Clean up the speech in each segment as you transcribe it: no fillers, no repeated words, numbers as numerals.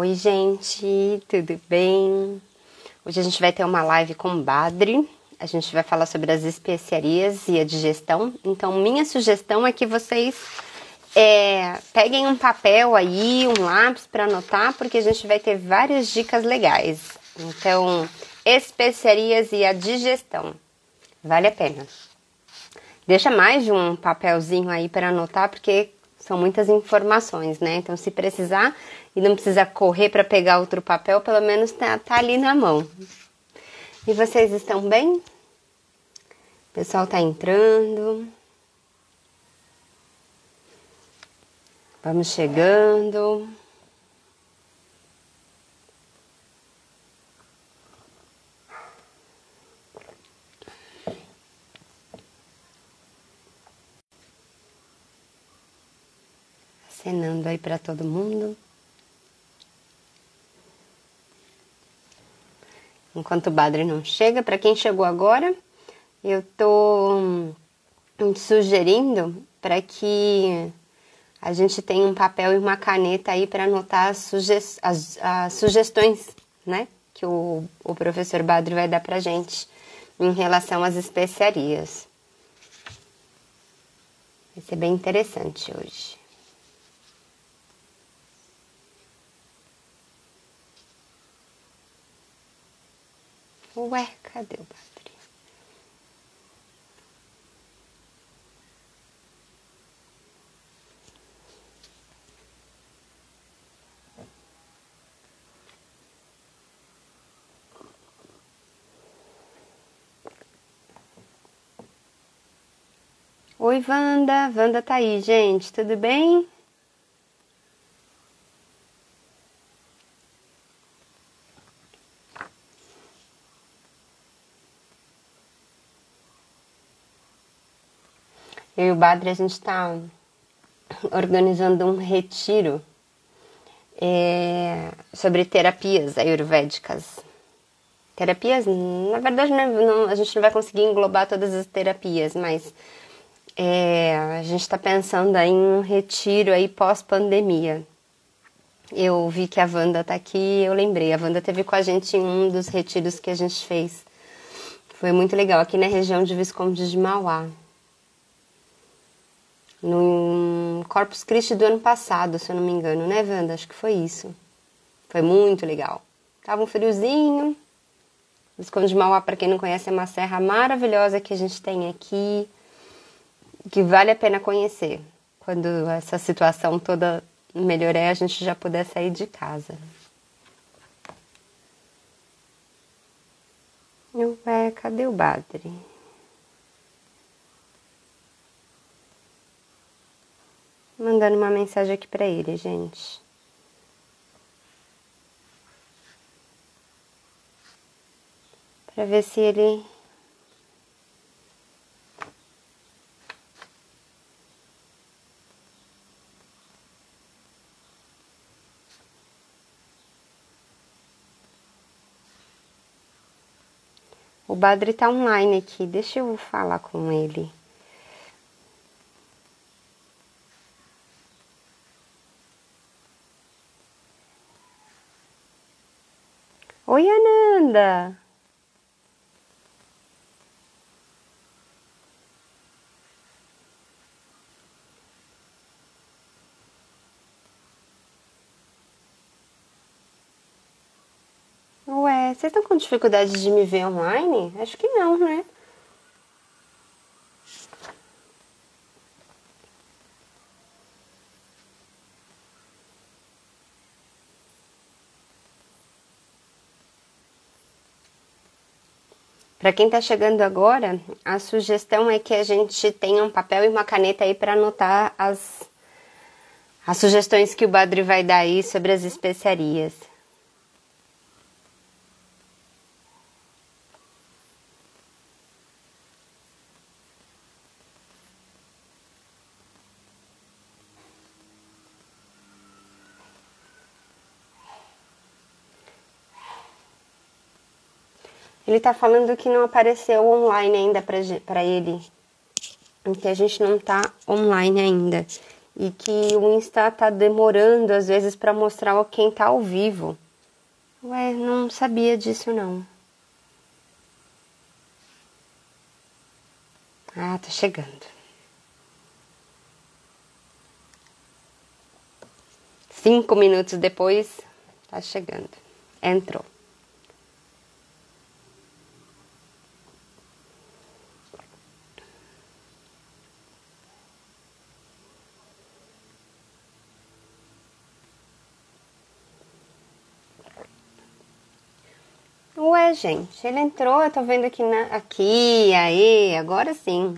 Oi, gente, tudo bem? Hoje a gente vai ter uma live com o Badri. A gente vai falar sobre as especiarias e a digestão. Então, minha sugestão é que vocês peguem um papel aí, um lápis para anotar, porque a gente vai ter várias dicas legais. Então, especiarias e a digestão. Vale a pena. Deixa mais de um papelzinho aí para anotar, porque são muitas informações, né? Então, se precisar e não precisa correr para pegar outro papel, pelo menos tá ali na mão. E vocês estão bem? O pessoal tá entrando. Vamos chegando. Acenando aí para todo mundo. Enquanto o Badri não chega, para quem chegou agora, eu tô sugerindo para que a gente tenha um papel e uma caneta aí para anotar as sugestões, né? Que o professor Badri vai dar pra gente em relação às especiarias. Vai ser bem interessante hoje. Ué, cadê o Badri? Oi, Wanda. Wanda tá aí, gente. Tudo bem? Eu e o Badri, a gente tá organizando um retiro sobre terapias ayurvédicas. Terapias, na verdade, a gente não vai conseguir englobar todas as terapias, mas a gente está pensando aí em um retiro aí pós-pandemia. Eu vi que a Wanda tá aqui, eu lembrei. A Wanda esteve com a gente em um dos retiros que a gente fez. Foi muito legal, aqui na região de Visconde de Mauá. No Corpus Christi do ano passado, se eu não me engano, né, Wanda? Acho que foi isso. Foi muito legal. Tava um friozinho. Visconde de Mauá, para quem não conhece, é uma serra maravilhosa que a gente tem aqui, que vale a pena conhecer. Quando essa situação toda melhorar, a gente já puder sair de casa. Ué, cadê o Badri? Mandando uma mensagem aqui pra ele, gente. Pra ver se ele... O Badri tá online aqui, deixa eu falar com ele. Oi, Ananda! Ué, vocês estão com dificuldade de me ver online? Acho que não, né? Para quem tá chegando agora, a sugestão é que a gente tenha um papel e uma caneta aí para anotar as sugestões que o Badri vai dar aí sobre as especiarias. Ele tá falando que não apareceu online ainda pra ele. Que a gente não tá online ainda. e que o Insta tá demorando às vezes para mostrar quem tá ao vivo. Ué, não sabia disso não. Ah, tá chegando. 5 minutos depois, tá chegando. Entrou. Ué, gente, ele entrou, eu tô vendo aqui, aqui, aí, agora sim.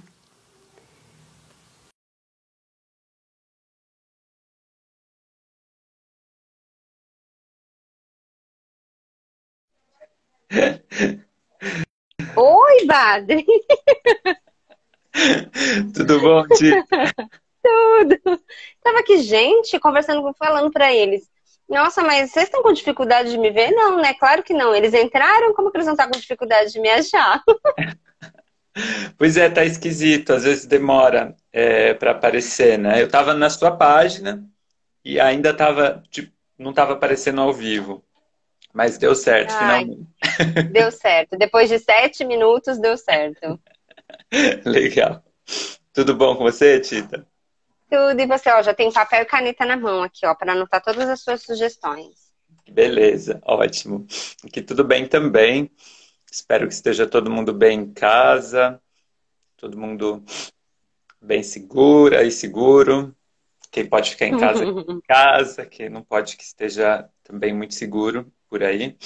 Oi, Badri! Tudo bom, Ti? Tudo! Tava aqui, gente, conversando, falando pra eles. Nossa, mas vocês estão com dificuldade de me ver? Não, né? Claro que não. Eles entraram, como que eles não estão com dificuldade de me achar? Pois é, tá esquisito, às vezes demora para aparecer, né? Eu tava na sua página e ainda tava, tipo, não tava aparecendo ao vivo, mas deu certo, Ai, finalmente. deu certo. Depois de 7 minutos, deu certo. Legal. Tudo bom com você, Tita? Tudo, e você, ó, já tem papel e caneta na mão aqui, ó, para anotar todas as suas sugestões. Beleza, ótimo. Aqui tudo bem também. Espero que esteja todo mundo bem em casa, todo mundo bem segura e seguro. Quem pode ficar em casa, quem não pode que esteja também muito seguro por aí.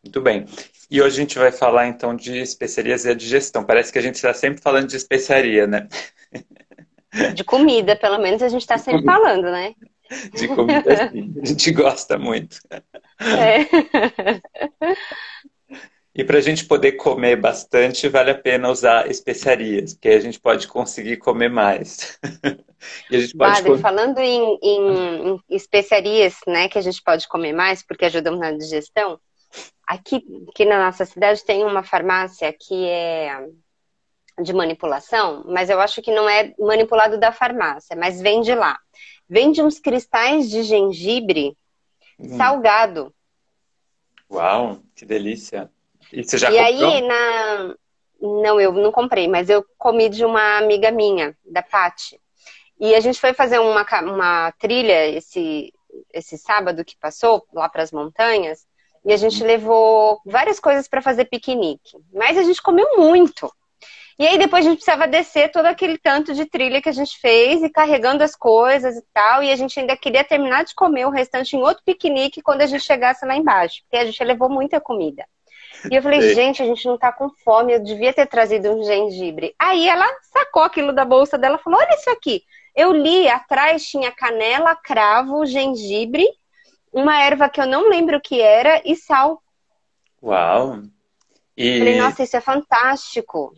Muito bem. E hoje a gente vai falar então de especiarias e a digestão. Parece que a gente está sempre falando de especiaria, né? De comida, pelo menos, a gente tá De sempre comida, falando, né? de comida sim. A gente gosta muito. É. E para a gente poder comer bastante, vale a pena usar especiarias, porque aí a gente pode conseguir comer mais. E a gente pode. Badre, falando em especiarias, né, que a gente pode comer mais, porque ajudam na digestão, aqui na nossa cidade tem uma farmácia que é de manipulação, mas eu acho que não é manipulado da farmácia, mas vende lá. Vende uns cristais de gengibre Hum, salgado. uau, que delícia. E você já E comprou? aí, não, eu não comprei, mas eu comi de uma amiga minha, da Paty. E a gente foi fazer uma trilha esse sábado que passou, lá para as montanhas, e a gente levou várias coisas para fazer piquenique. Mas a gente comeu muito. E aí depois a gente precisava descer todo aquele tanto de trilha que a gente fez e carregando as coisas e tal. E a gente ainda queria terminar de comer o restante em outro piquenique quando a gente chegasse lá embaixo, porque a gente levou muita comida. E eu falei, Sei. gente, a gente não tá com fome, eu devia ter trazido um gengibre. Aí ela sacou aquilo da bolsa dela e falou, olha isso aqui. Eu li, atrás tinha canela, cravo, gengibre, uma erva que eu não lembro o que era e sal. Uau. Falei, E, nossa, isso é fantástico.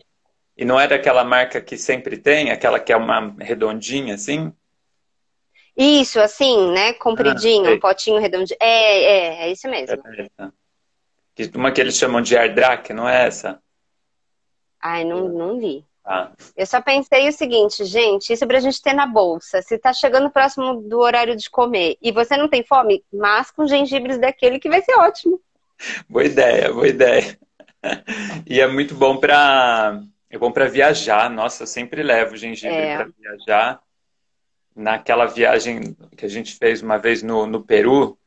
e não era aquela marca que sempre tem, aquela que é uma redondinha assim? Isso, assim, né? Ah, Compridinho, um sei. potinho redondinho. É isso Era mesmo. essa. Uma que eles chamam de Ardrac, não é essa? Ai, não li. Ah, Eu só pensei o seguinte, gente, isso é pra gente ter na bolsa. Se tá chegando próximo do horário de comer e você não tem fome, masca um gengibres daquele que vai ser ótimo. boa ideia, boa ideia. E é bom para viajar. Nossa, eu sempre levo gengibre É, para viajar. Naquela viagem que a gente fez uma vez no Peru,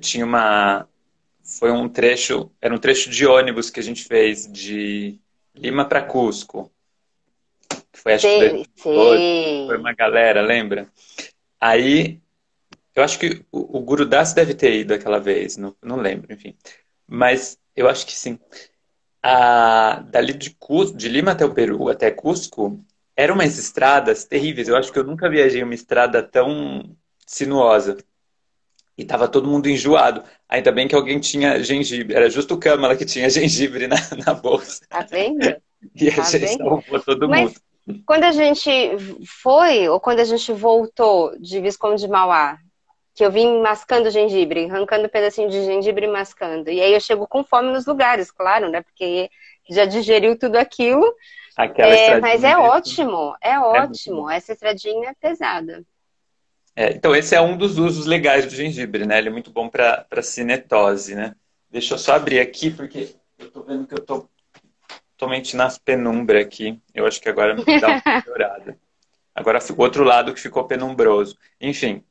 tinha uma foi um trecho, era um trecho de ônibus que a gente fez de Lima para Cusco. Foi acho que sei, 2012, foi sei. uma galera, lembra? Aí, eu acho que o Gurudás deve ter ido aquela vez, não lembro, enfim. Mas eu acho que sim. Dali de Lima até o Peru, até Cusco, eram umas estradas terríveis. Eu acho que eu nunca viajei uma estrada tão sinuosa. E tava todo mundo enjoado. Ainda bem que alguém tinha gengibre. Era justo o Câmara que tinha gengibre na bolsa. Tá vendo? E a Tá gente vendo? salvou todo mundo. Mas quando a gente foi, ou quando a gente voltou de Visconde de Mauá, que eu vim mascando gengibre, arrancando um pedacinho de gengibre e mascando. E aí eu chego com fome nos lugares, claro, né? Porque já digeriu tudo aquilo. Aquela É, mas estradinha é mesmo. ótimo, é É muito bom. ótimo. Essa estradinha é pesada. Então, esse é um dos usos legais do gengibre, né? Ele é muito bom para cinetose, né? Deixa eu só abrir aqui, porque eu tô vendo que eu tô totalmente nas penumbra aqui. Eu acho que agora dá uma melhorada. Agora, o outro lado que ficou penumbroso. Enfim,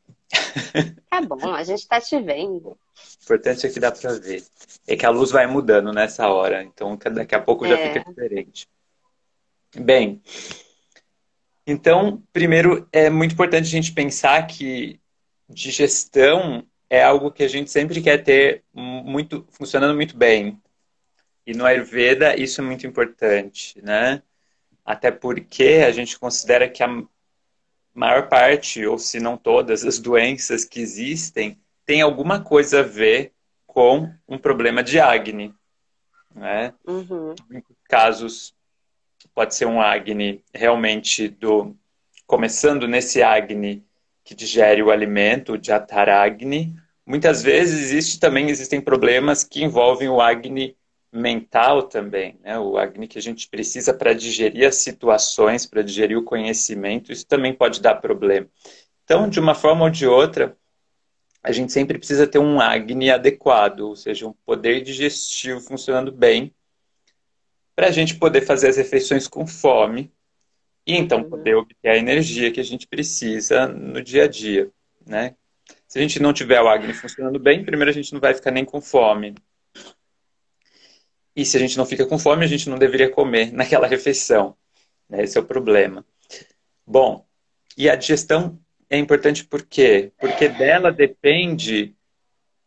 Tá bom, a gente tá te vendo. o importante é que dá para ver. É que a luz vai mudando nessa hora, então daqui a pouco já fica É, diferente. Bem, então, primeiro, é muito importante a gente pensar que digestão é algo que a gente sempre quer ter muito funcionando muito bem. E no Ayurveda isso é muito importante, né? Até porque a gente considera que a maior parte, ou se não todas, as doenças que existem tem alguma coisa a ver com um problema de acne, né? uhum, Em muitos casos pode ser um acne realmente do começando nesse acne que digere o alimento, de ataragni. Muitas vezes existem problemas que envolvem o acne mental também, né? O acne que a gente precisa para digerir as situações, para digerir o conhecimento, isso também pode dar problema. Então, de uma forma ou de outra, a gente sempre precisa ter um acne adequado, ou seja, um poder digestivo funcionando bem, para a gente poder fazer as refeições com fome e então uhum, poder obter a energia que a gente precisa no dia a dia, né? Se a gente não tiver o Agni funcionando bem, primeiro a gente não vai ficar nem com fome. E se a gente não fica com fome, a gente não deveria comer naquela refeição, né? Esse é o problema. Bom, e a digestão é importante por quê? Porque dela depende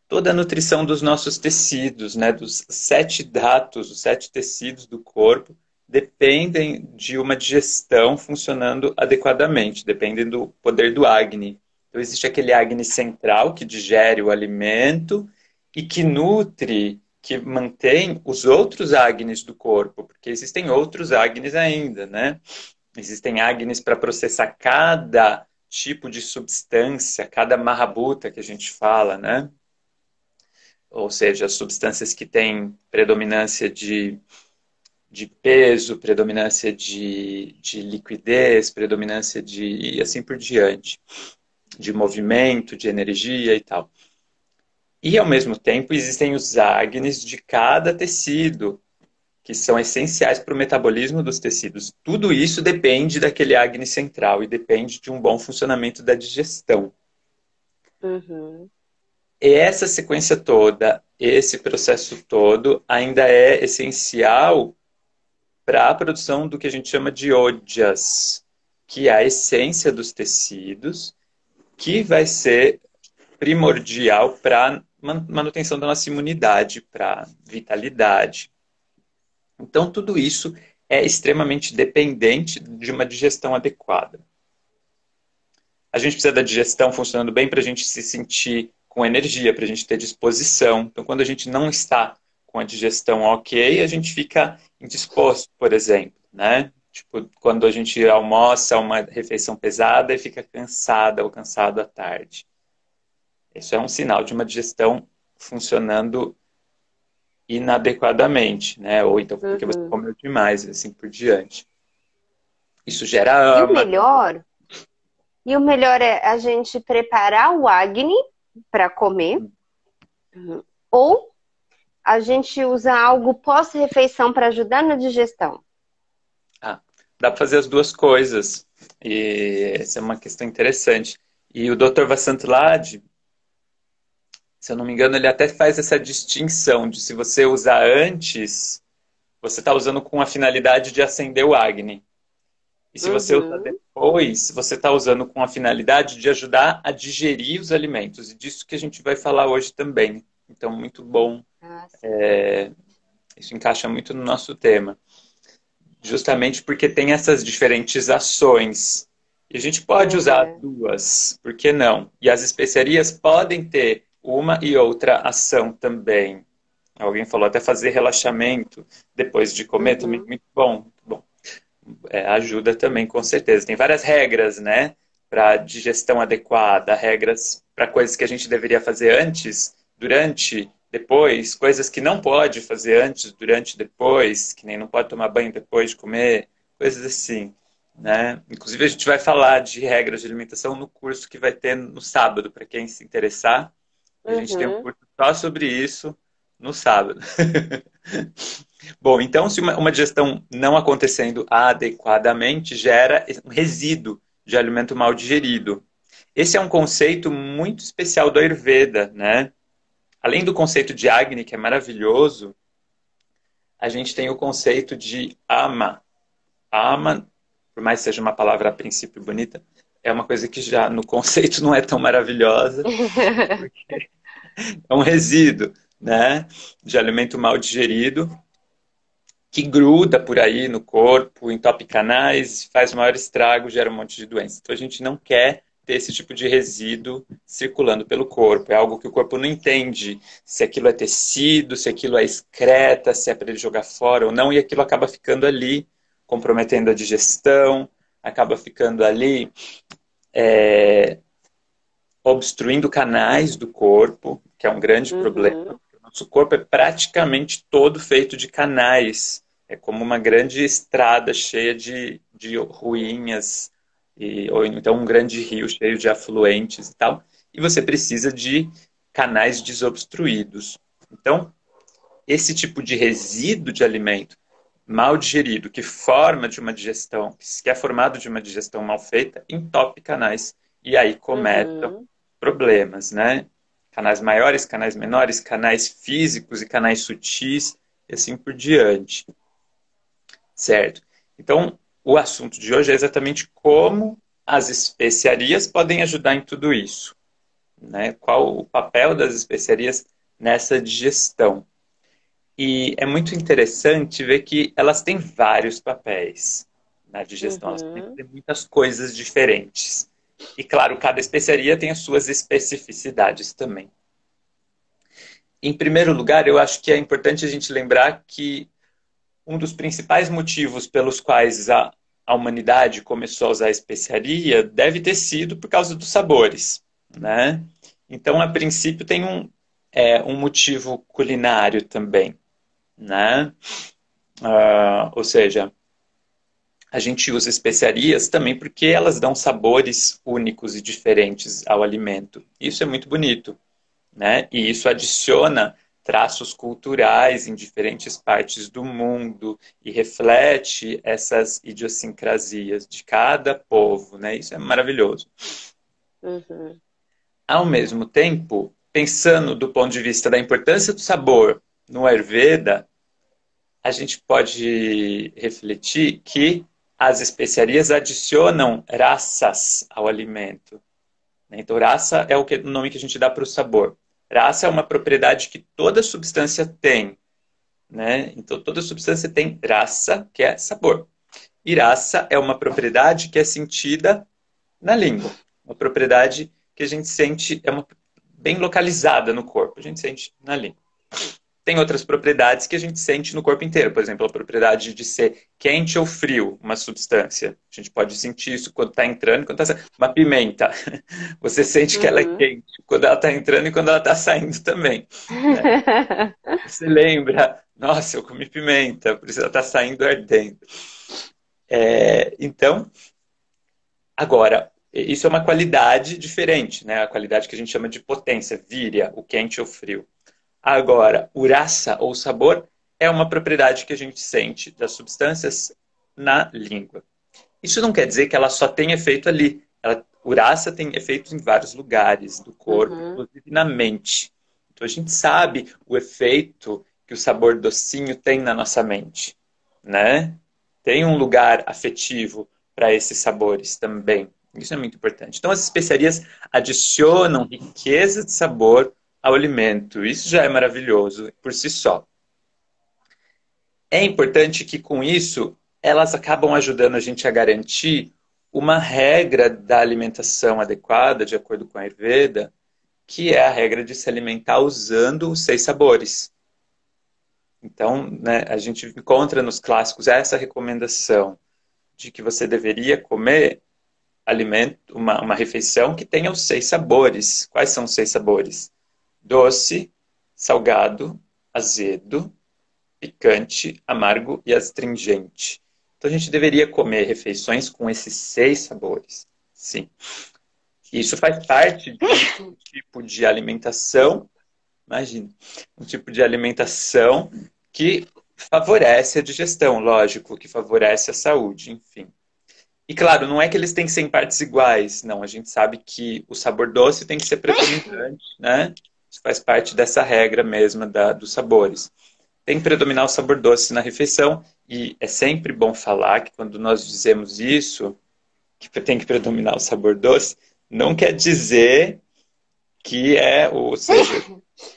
toda a nutrição dos nossos tecidos, né? Dos 7 datos, os 7 tecidos do corpo, dependem de uma digestão funcionando adequadamente, dependem do poder do Agni. Então, existe aquele Agni central que digere o alimento e que nutre, que mantém os outros Agnis do corpo, porque existem outros Agnis ainda, né? Existem Agnis para processar cada tipo de substância, cada marrabuta que a gente fala, né? Ou seja, as substâncias que têm predominância de peso, predominância de liquidez, predominância e assim por diante, de movimento, de energia e tal. E, ao mesmo tempo, existem os agnes de cada tecido, que são essenciais para o metabolismo dos tecidos. Tudo isso depende daquele acne central e depende de um bom funcionamento da digestão. uhum, E essa sequência toda, esse processo todo, ainda é essencial para a produção do que a gente chama de ódias, que é a essência dos tecidos, que vai ser primordial para a manutenção da nossa imunidade, para vitalidade. Então, tudo isso é extremamente dependente de uma digestão adequada. A gente precisa da digestão funcionando bem para a gente se sentir com energia, para a gente ter disposição. Então, quando a gente não está com a digestão ok, a gente fica indisposto, por exemplo, né? Tipo, quando a gente almoça uma refeição pesada e fica cansada ou cansado à tarde. Isso é um sinal de uma digestão funcionando inadequadamente, né? Ou então porque você uhum. comeu demais, assim por diante. Isso E gera o uma. melhor, e o melhor é a gente preparar o Agni para comer, ou a gente usa algo pós-refeição para ajudar na digestão. Ah, dá para fazer as duas coisas. E essa é uma questão interessante. E o Dr. Vasant Lad, se eu não me engano, ele até faz essa distinção de se você usar antes, você está usando com a finalidade de acender o Agni. E se você usar Uhum. depois, você está usando com a finalidade de ajudar a digerir os alimentos. E disso que a gente vai falar hoje também. Então, muito bom. Ah, sim. Isso encaixa muito no nosso tema. Justamente porque tem essas diferentes ações. E a gente pode usar as Uhum. duas, por que não? E as especiarias podem ter uma e outra ação também. Alguém falou até fazer relaxamento depois de comer também, Uhum. muito bom. Muito bom. Ajuda também, com certeza. Tem várias regras, né, para digestão adequada, regras para coisas que a gente deveria fazer antes, durante, depois, coisas que não pode fazer antes, durante, depois, que nem não pode tomar banho depois de comer, coisas assim. né? Inclusive, a gente vai falar de regras de alimentação no curso que vai ter no sábado, para quem se interessar. A gente tem um Uhum. curso só sobre isso no sábado. Bom, então, se uma digestão não acontecendo adequadamente, gera um resíduo de alimento mal digerido. Esse é um conceito muito especial do Ayurveda, né? Além do conceito de Agni, que é maravilhoso, a gente tem o conceito de Ama. Ama, por mais que seja uma palavra a princípio bonita, é uma coisa que já no conceito não é tão maravilhosa, é um resíduo, né, de alimento mal digerido que gruda por aí no corpo, entope canais, faz maior estrago, gera um monte de doença. Então a gente não quer ter esse tipo de resíduo circulando pelo corpo. É algo que o corpo não entende se aquilo é tecido, se aquilo é excreta, se é para ele jogar fora ou não, e aquilo acaba ficando ali, comprometendo a digestão, acaba ficando ali obstruindo canais do corpo, que é um grande problema. Uhum. O nosso corpo é praticamente todo feito de canais. É como uma grande estrada cheia de ruínas, ou então um grande rio cheio de afluentes e tal. E você precisa de canais desobstruídos. Então, esse tipo de resíduo de alimento mal digerido, que forma de uma digestão, que é formado de uma digestão mal feita, entope canais. E aí começam Uhum. problemas, né? Canais maiores, canais menores, canais físicos e canais sutis, e assim por diante, certo? Então, o assunto de hoje é exatamente como as especiarias podem ajudar em tudo isso, né? Qual o papel das especiarias nessa digestão. E é muito interessante ver que elas têm vários papéis na digestão, elas podem Uhum. fazer muitas coisas diferentes. E claro, cada especiaria tem as suas especificidades também. Em primeiro lugar, eu acho que é importante a gente lembrar que um dos principais motivos pelos quais a humanidade começou a usar a especiaria deve ter sido por causa dos sabores, né? Então, a princípio, tem um motivo culinário também, né? Ou seja, a gente usa especiarias também porque elas dão sabores únicos e diferentes ao alimento. Isso é muito bonito, né? E isso adiciona traços culturais em diferentes partes do mundo e reflete essas idiosincrasias de cada povo, né? Isso é maravilhoso. Uhum. Ao mesmo tempo, pensando do ponto de vista da importância do sabor no Ayurveda, a gente pode refletir que as especiarias adicionam raças ao alimento. Então, raça é o nome que a gente dá para o sabor. Raça é uma propriedade que toda substância tem, né? Então, toda substância tem raça, que é sabor. E raça é uma propriedade que é sentida na língua. Uma propriedade que a gente sente, bem localizada no corpo. A gente sente na língua. Tem outras propriedades que a gente sente no corpo inteiro. Por exemplo, a propriedade de ser quente ou frio, uma substância. A gente pode sentir isso quando está entrando e quando está saindo. Uma pimenta. Você sente que ela é Uhum. quente quando ela está entrando e quando ela está saindo também, né? Você lembra, nossa, eu comi pimenta, por isso ela está saindo ardendo. Então, agora, isso é uma qualidade diferente, né? A qualidade que a gente chama de potência, víria, o quente ou frio. Agora, uraça ou sabor é uma propriedade que a gente sente das substâncias na língua. Isso não quer dizer que ela só tem efeito ali. Uraça tem efeitos em vários lugares do corpo, Uhum. inclusive na mente. Então a gente sabe o efeito que o sabor docinho tem na nossa mente, né? Tem um lugar afetivo para esses sabores também. Isso é muito importante. Então as especiarias adicionam riqueza de sabor ao alimento. Isso já é maravilhoso por si só. É importante que com isso elas acabam ajudando a gente a garantir uma regra da alimentação adequada, de acordo com a Ayurveda, que é a regra de se alimentar usando os 6 sabores. Então, né, a gente encontra nos clássicos essa recomendação de que você deveria comer alimento, uma refeição que tenha os 6 sabores. Quais são os 6 sabores? Doce, salgado, azedo, picante, amargo e astringente. Então a gente deveria comer refeições com esses 6 sabores. Sim. Isso faz parte de um tipo de alimentação, imagina, um tipo de alimentação que favorece a digestão, lógico, que favorece a saúde, enfim. E claro, não é que eles têm que ser em partes iguais, não. A gente sabe que o sabor doce tem que ser predominante, né? Isso faz parte dessa regra mesma dos sabores. Tem que predominar o sabor doce na refeição, e é sempre bom falar que quando nós dizemos isso, que tem que predominar o sabor doce, não quer dizer que ou seja,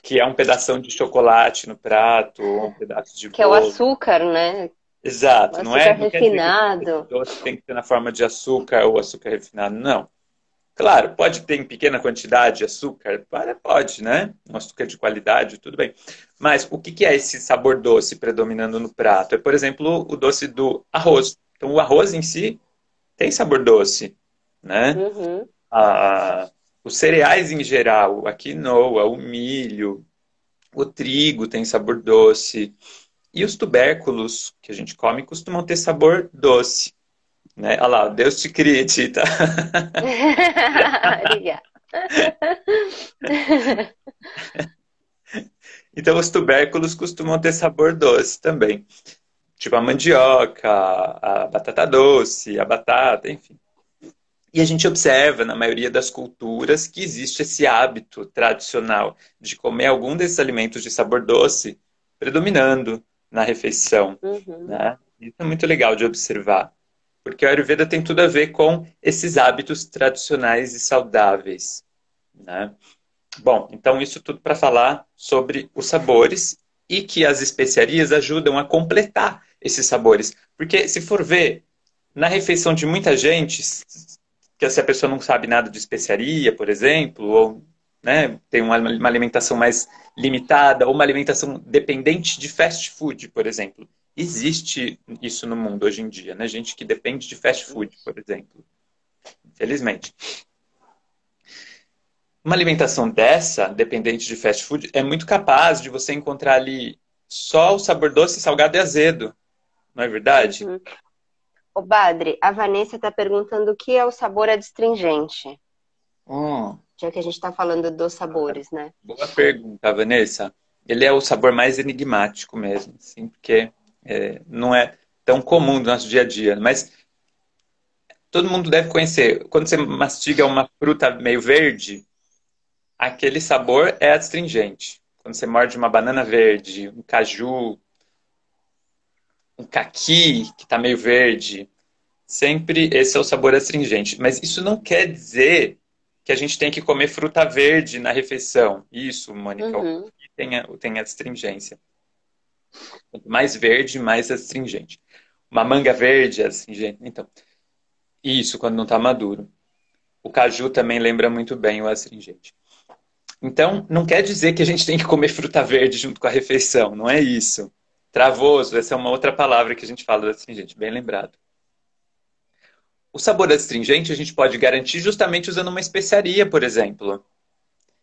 que é um pedação de chocolate no prato, ou um pedaço de Que é o bolo. açúcar, né? O Exato, açúcar não quer dizer que o refinado. doce tem que ser na forma de açúcar ou açúcar refinado, não. Claro, pode ter em pequena quantidade açúcar, pode, né? Um açúcar de qualidade, tudo bem. Mas o que é esse sabor doce predominando no prato? É, por exemplo, o doce do arroz. Então, o arroz em si tem sabor doce, né? Uhum. Os cereais em geral, a quinoa, o milho, o trigo tem sabor doce. E os tubérculos que a gente come costumam ter sabor doce, né? Olha lá, Deus te crie, Tita. Obrigada. Então, os tubérculos costumam ter sabor doce também. Tipo a mandioca, a batata doce, a batata, enfim. E a gente observa, na maioria das culturas, que existe esse hábito tradicional de comer algum desses alimentos de sabor doce predominando na refeição, Uhum. né? Isso é muito legal de observar, porque o Ayurveda tem tudo a ver com esses hábitos tradicionais e saudáveis, né? Bom, então isso tudo para falar sobre os sabores e que as especiarias ajudam a completar esses sabores. Porque se for ver, na refeição de muita gente, que se a pessoa não sabe nada de especiaria, por exemplo, ou né, tem uma alimentação mais limitada, ou uma alimentação dependente de fast food, por exemplo. Existe isso no mundo hoje em dia, né? Gente que depende de fast food, por exemplo. Infelizmente. Uma alimentação dessa, dependente de fast food, é muito capaz de você encontrar ali só o sabor doce, salgado e azedo. Não é verdade? Uhum. Ô, Badri, a Vanessa está perguntando o que é o sabor adstringente, Hum, já que a gente está falando dos sabores, né? boa pergunta, Vanessa. Ele é o sabor mais enigmático mesmo, assim, porque não é tão comum no nosso dia a dia. Mas todo mundo deve conhecer. Quando você mastiga uma fruta meio verde, aquele sabor é adstringente. Quando você morde uma banana verde, um caju, um caqui que está meio verde, sempre esse é o sabor astringente. Mas isso não quer dizer que a gente tem que comer fruta verde na refeição. Isso, Mônica, o Uhum. que tem astringência. Quanto mais verde, mais astringente. Uma manga verde é astringente. Então, isso quando não está maduro. O caju também lembra muito bem o astringente. Então, não quer dizer que a gente tem que comer fruta verde junto com a refeição. Não é isso. Travoso, essa é uma outra palavra que a gente fala do astringente, bem lembrado. O sabor astringente a gente pode garantir justamente usando uma especiaria, por exemplo.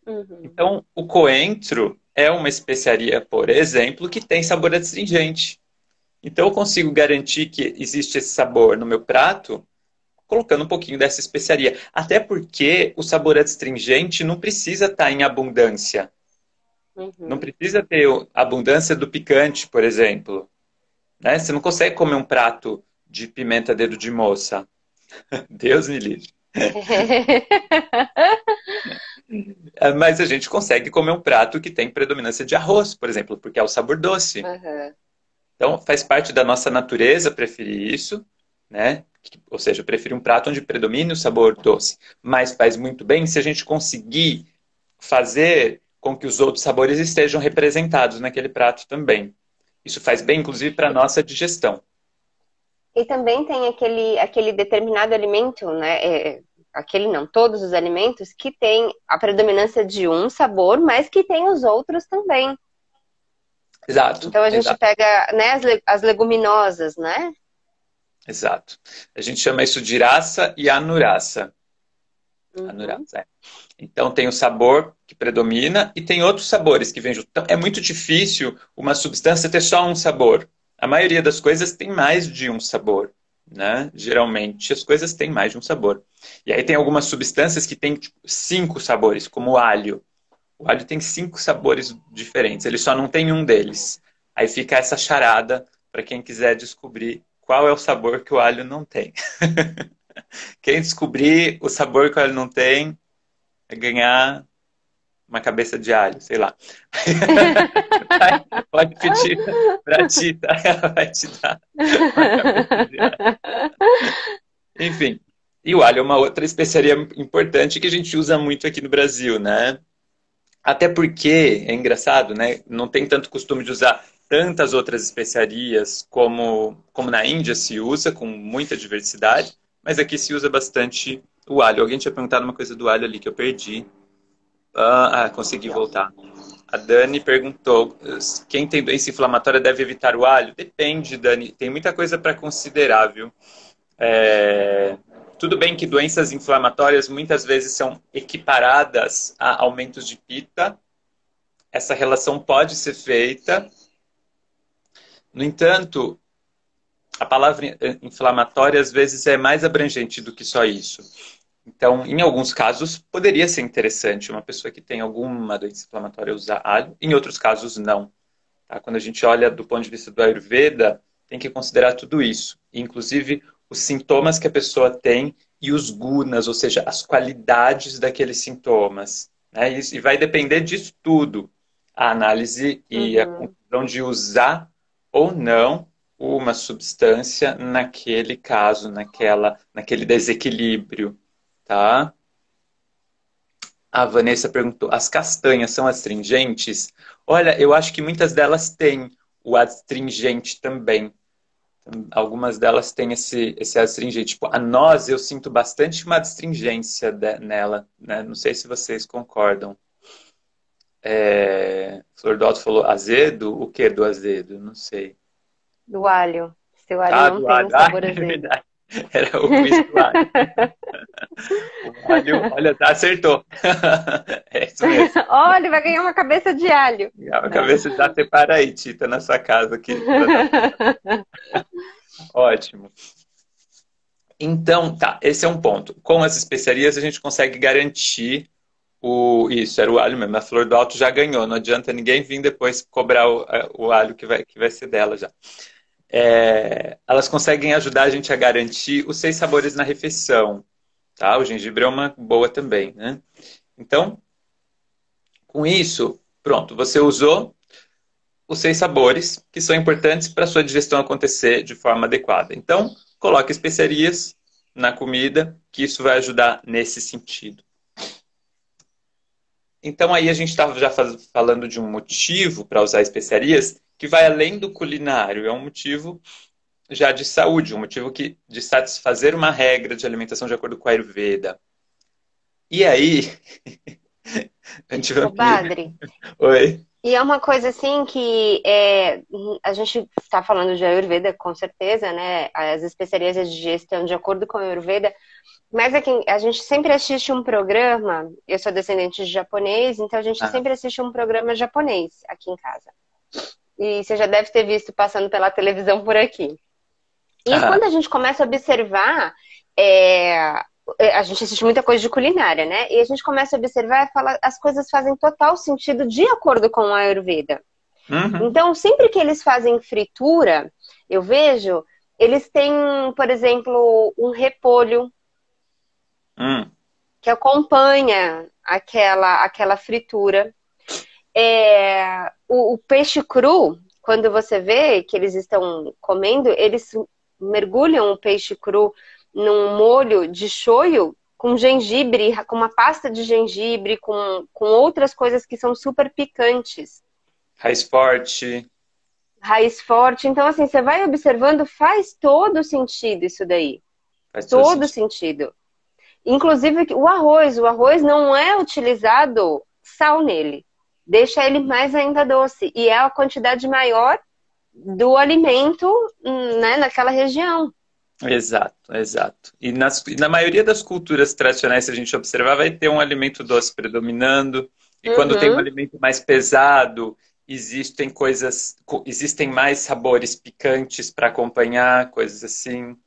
Uhum. Então, o coentro é uma especiaria, por exemplo, que tem sabor astringente. Então, eu consigo garantir que existe esse sabor no meu prato colocando um pouquinho dessa especiaria. Até porque o sabor astringente não precisa estar em abundância. Não Uhum. precisa ter a abundância do picante, por exemplo. Né? Você não consegue comer um prato de pimenta dedo de moça. Deus me livre. Mas a gente consegue comer um prato que tem predominância de arroz, por exemplo, porque é o sabor doce. Uhum. Então, faz parte da nossa natureza preferir isso, né? Ou seja, preferir um prato onde predomine o sabor doce. Mas faz muito bem se a gente conseguir fazer com que os outros sabores estejam representados naquele prato também. Isso faz bem, inclusive, para a nossa digestão. E também tem aquele determinado alimento, né? Aquele não, todos os alimentos que tem a predominância de um sabor, mas que tem os outros também. Exato, Então a gente exato, pega, né, as leguminosas, né? exato. A gente chama isso de raça e anurasa. Uhum. Anurasa, é. Então tem o sabor que predomina e tem outros sabores que vêm junto. Então é muito difícil uma substância ter só um sabor. A maioria das coisas tem mais de um sabor. né? Geralmente as coisas têm mais de um sabor. E aí tem algumas substâncias que têm tipo, 5 sabores, como o alho. O alho tem 5 sabores diferentes, ele só não tem um deles. Aí fica essa charada para quem quiser descobrir qual é o sabor que o alho não tem. Quem descobrir o sabor que o alho não tem, vai ganhar uma cabeça de alho, sei lá. Pode pedir pra ti, tá? Ela vai te dar uma cabeça de alho. Enfim. E o alho é uma outra especiaria importante que a gente usa muito aqui no Brasil, né? Até porque, é engraçado, né? Não tem tanto costume de usar tantas outras especiarias como na Índia se usa, com muita diversidade, mas aqui se usa bastante o alho. Alguém tinha perguntado uma coisa do alho ali que eu perdi. Consegui voltar. A Dani perguntou: quem tem doença inflamatória deve evitar o alho? Depende, Dani. Tem muita coisa para considerar, viu? Tudo bem que doenças inflamatórias muitas vezes são equiparadas a aumentos de pita. Essa relação pode ser feita. No entanto, a palavra inflamatória às vezes é mais abrangente do que só isso. Então, em alguns casos, poderia ser interessante uma pessoa que tem alguma doença inflamatória usar alho, em outros casos, não. Tá? Quando a gente olha do ponto de vista do Ayurveda, tem que considerar tudo isso, inclusive os sintomas que a pessoa tem e os gunas, ou seja, as qualidades daqueles sintomas. Né? E vai depender disso tudo, a análise e a conclusão de usar ou não uma substância naquele caso, naquele desequilíbrio. Tá? A Vanessa perguntou: as castanhas são astringentes? Olha, eu acho que muitas delas têm o astringente também. Algumas delas têm esse astringente. Tipo, a noz, eu sinto bastante uma astringência nela. Né? Não sei se vocês concordam. Flor do Alto falou azedo? O que do azedo? Não sei. Do alho. Seu alho não tem um sabor azedo. É verdade. Era o quiz do alho. O alho, olha, tá, acertou. É isso mesmo. Olha, vai ganhar uma cabeça de alho. Uma cabeça já separa aí, Tita, na sua casa aqui. Ótimo. Então, tá, esse é um ponto. Com as especiarias a gente consegue garantir isso, era o alho mesmo. A Flor do Alto já ganhou, não adianta ninguém vir depois cobrar o alho que vai ser dela já. Elas conseguem ajudar a gente a garantir os 6 sabores na refeição. Tá? O gengibre é uma boa também, né? Então, com isso, pronto, você usou os 6 sabores que são importantes para a sua digestão acontecer de forma adequada. Então, coloque especiarias na comida, que isso vai ajudar nesse sentido. Então, aí a gente estava já falando de um motivo para usar especiarias que vai além do culinário. É um motivo já de saúde, um motivo de satisfazer uma regra de alimentação de acordo com a Ayurveda. E aí... Badri. Oi. E é uma coisa assim que a gente está falando de Ayurveda, com certeza, né? As especiarias de digestão de acordo com a Ayurveda, mas aqui, a gente sempre assiste um programa, eu sou descendente de japonês, então a gente sempre assiste um programa japonês aqui em casa. E você já deve ter visto passando pela televisão por aqui. E quando a gente começa a observar, a gente assiste muita coisa de culinária, né? E a gente começa a observar e fala, as coisas fazem total sentido de acordo com a Ayurveda. Então, sempre que eles fazem fritura, eu vejo, eles têm, por exemplo, um repolho que acompanha aquela fritura. O peixe cru, quando você vê que eles estão comendo, eles mergulham o peixe cru num molho de shoyu com gengibre, com uma pasta de gengibre, com outras coisas que são super picantes. Raiz forte. Raiz forte. Então, assim, você vai observando, faz todo sentido isso daí. Faz todo sentido. Inclusive, o arroz não é utilizado sal nele. Deixa ele mais ainda doce. E é a quantidade maior do alimento, né, naquela região. Exato, exato. E na maioria das culturas tradicionais, se a gente observar, vai ter um alimento doce predominando. E quando tem um alimento mais pesado, existem mais sabores picantes para acompanhar, coisas assim.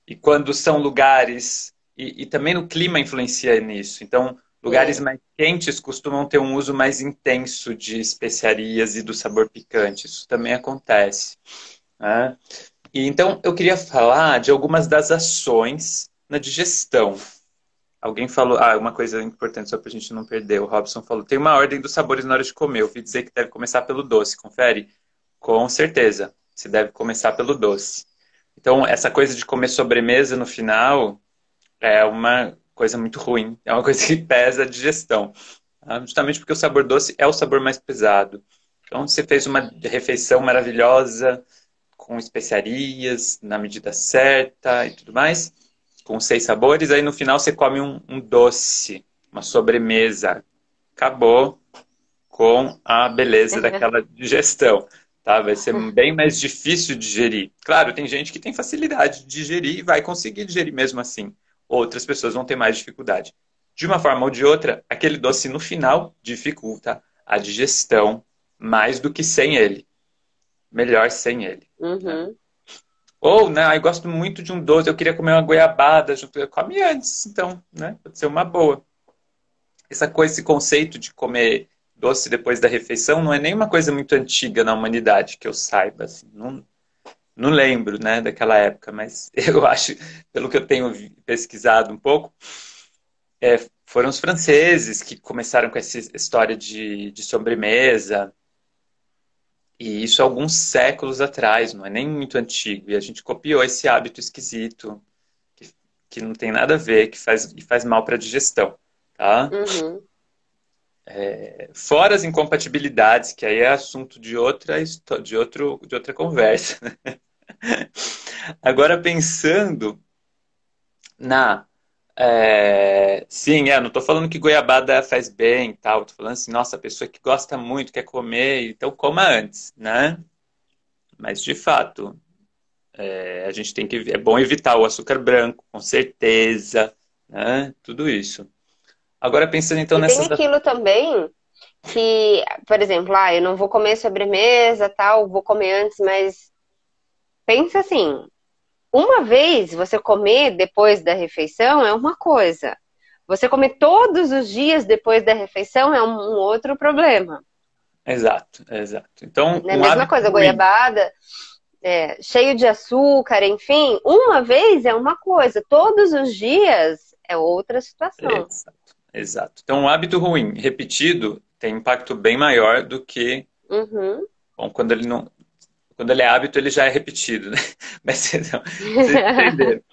E quando são lugares... E também o clima influencia nisso. Então, lugares É. mais quentes costumam ter um uso mais intenso de especiarias e do sabor picante. Isso também acontece, né? E então, eu queria falar de algumas das ações na digestão. Alguém falou, uma coisa importante só para a gente não perder. O Robson falou, tem uma ordem dos sabores na hora de comer. Eu ouvi dizer que deve começar pelo doce. Confere? Com certeza. Você deve começar pelo doce. Então, essa coisa de comer sobremesa no final é uma coisa muito ruim. É uma coisa que pesa a digestão. Tá? Justamente porque o sabor doce é o sabor mais pesado. Então, você fez uma refeição maravilhosa, com especiarias, na medida certa e tudo mais, com 6 sabores, aí no final você come um doce, uma sobremesa. Acabou com a beleza daquela digestão. Tá? Vai ser bem mais difícil de digerir. Claro, tem gente que tem facilidade de digerir e vai conseguir digerir mesmo assim. Outras pessoas vão ter mais dificuldade. De uma forma ou de outra, aquele doce no final dificulta a digestão mais do que sem ele. Melhor sem ele. Né? Uhum. Ou, né, eu gosto muito de um doce, eu queria comer uma goiabada, come antes, então, né? Pode ser uma boa. Essa coisa, esse conceito de comer doce depois da refeição não é nem uma coisa muito antiga na humanidade, que eu saiba, assim. Não lembro, né, daquela época, mas eu acho, pelo que eu tenho pesquisado um pouco, foram os franceses que começaram com essa história de sobremesa, e isso há alguns séculos atrás, não é nem muito antigo. E a gente copiou esse hábito esquisito, que, que não tem nada a ver, que faz mal para a digestão, tá? Uhum. Fora as incompatibilidades, que aí é assunto de de outra conversa. Agora pensando na sim, não tô falando que goiabada faz bem e tal, tô falando assim, nossa, a pessoa que gosta muito, quer comer, então coma antes, né? Mas de fato, a gente tem que. É bom evitar o açúcar branco, com certeza, né? Tudo isso. Agora, pensando então E tem nessas. aquilo também que, por exemplo, eu não vou comer sobremesa, tal, vou comer antes, mas pensa assim, uma vez você comer depois da refeição é uma coisa. Você comer todos os dias depois da refeição é um outro problema. Exato, exato. Então, Né? um Mesma hábito coisa, ruim. goiabada, cheio de açúcar, enfim, uma vez é uma coisa, todos os dias é outra situação. Exato, exato. Então, um hábito ruim repetido tem impacto bem maior do que. Uhum. Bom, quando ele não. Quando ele é hábito, ele já é repetido, né? Mas não, vocês entenderam.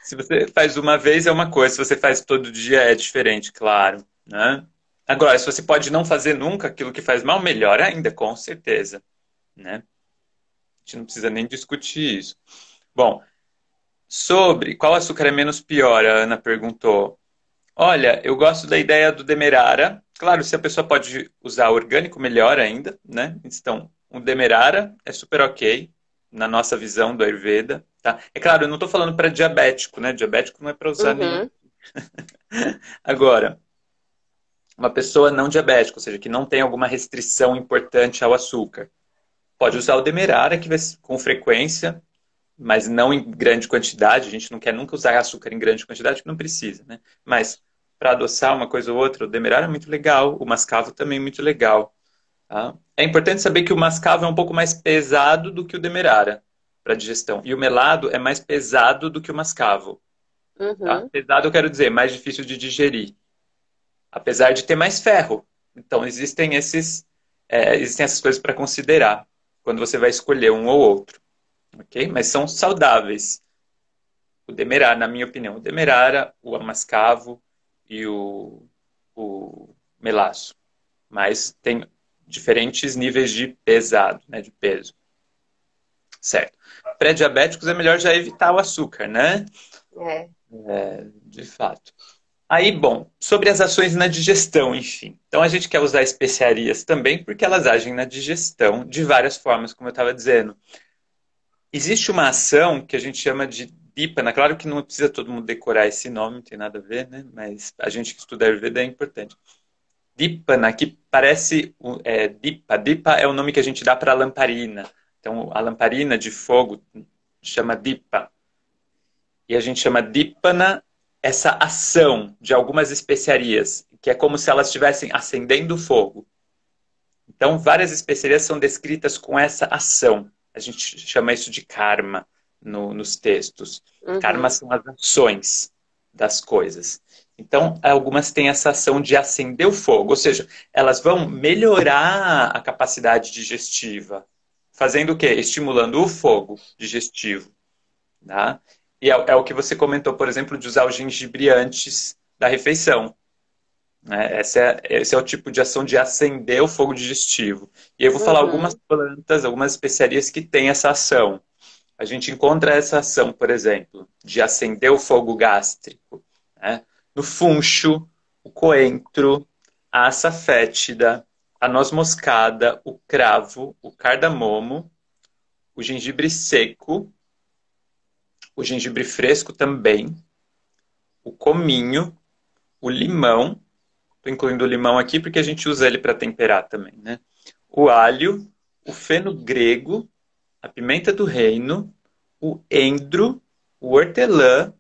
Se você faz uma vez é uma coisa, se você faz todo dia é diferente, claro, né? Agora, se você pode não fazer nunca aquilo que faz mal, melhor ainda, com certeza, né? A gente não precisa nem discutir isso. Bom, sobre qual açúcar é menos pior, a Ana perguntou. Olha, eu gosto da ideia do Demerara. Claro, se a pessoa pode usar orgânico, melhor ainda, né? Então, o Demerara é super ok, na nossa visão do Ayurveda, tá? É claro, eu não estou falando para diabético, né? Diabético não é para usar nenhum. Uhum. Agora, uma pessoa não diabética, ou seja, que não tem alguma restrição importante ao açúcar, pode usar o Demerara, que vai com frequência, mas não em grande quantidade. A gente não quer nunca usar açúcar em grande quantidade, porque não precisa, né? Mas para adoçar uma coisa ou outra, o Demerara é muito legal, o mascavo também é muito legal. Tá? É importante saber que o mascavo é um pouco mais pesado do que o Demerara para digestão. E o melado é mais pesado do que o mascavo. Tá? Uhum. Pesado eu quero dizer, mais difícil de digerir. Apesar de ter mais ferro. Então existem essas coisas para considerar quando você vai escolher um ou outro. Ok? Mas são saudáveis. O Demerara, na minha opinião, o Demerara, o mascavo e o melaço. Mas tem diferentes níveis de pesado, né, de peso. Certo. Pré-diabéticos é melhor já evitar o açúcar, né? É. De fato. Aí, bom, sobre as ações na digestão, enfim. Então a gente quer usar especiarias também porque elas agem na digestão de várias formas, como eu estava dizendo. Existe uma ação que a gente chama de Dipana. Claro que não precisa todo mundo decorar esse nome, não tem nada a ver, né? Mas a gente que estuda Ayurveda é importante. Dipana, que parece Dipa. Dipa é o nome que a gente dá para a lamparina. Então, a lamparina de fogo chama Dipa. e a gente chama dípana essa ação de algumas especiarias, que é como se elas estivessem acendendo o fogo. Então, várias especiarias são descritas com essa ação. A gente chama isso de karma nos textos. Karma Uhum. são as ações das coisas. Então, algumas têm essa ação de acender o fogo, ou seja, elas vão melhorar a capacidade digestiva. Fazendo o quê? Estimulando o fogo digestivo. Tá? E é o que você comentou, por exemplo, de usar o gengibre antes da refeição. Né? Esse é o tipo de ação de acender o fogo digestivo. E eu vou falar algumas Uhum. plantas, algumas especiarias que têm essa ação. A gente encontra essa ação, por exemplo, de acender o fogo gástrico, né? No funcho, o coentro, a açafétida, a noz moscada, o cravo, o cardamomo, o gengibre seco, o gengibre fresco também, o cominho, o limão. Estou incluindo o limão aqui porque a gente usa ele para temperar também, né? O alho, o feno grego, a pimenta do reino, o endro, o hortelã,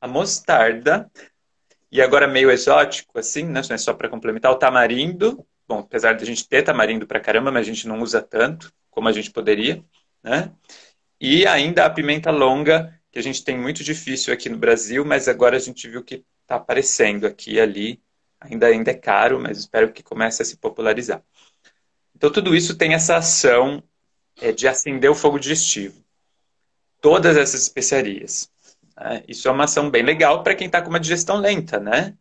a mostarda, e agora meio exótico, assim, né? Só para complementar, o tamarindo. Bom, apesar de a gente ter tamarindo para caramba, mas a gente não usa tanto como a gente poderia, né? E ainda a pimenta longa, que a gente tem muito difícil aqui no Brasil, mas agora a gente viu que está aparecendo aqui e ali. Ainda é caro, mas espero que comece a se popularizar. Então, tudo isso tem essa ação de acender o fogo digestivo. Todas essas especiarias. Né? Isso é uma ação bem legal para quem está com uma digestão lenta, né?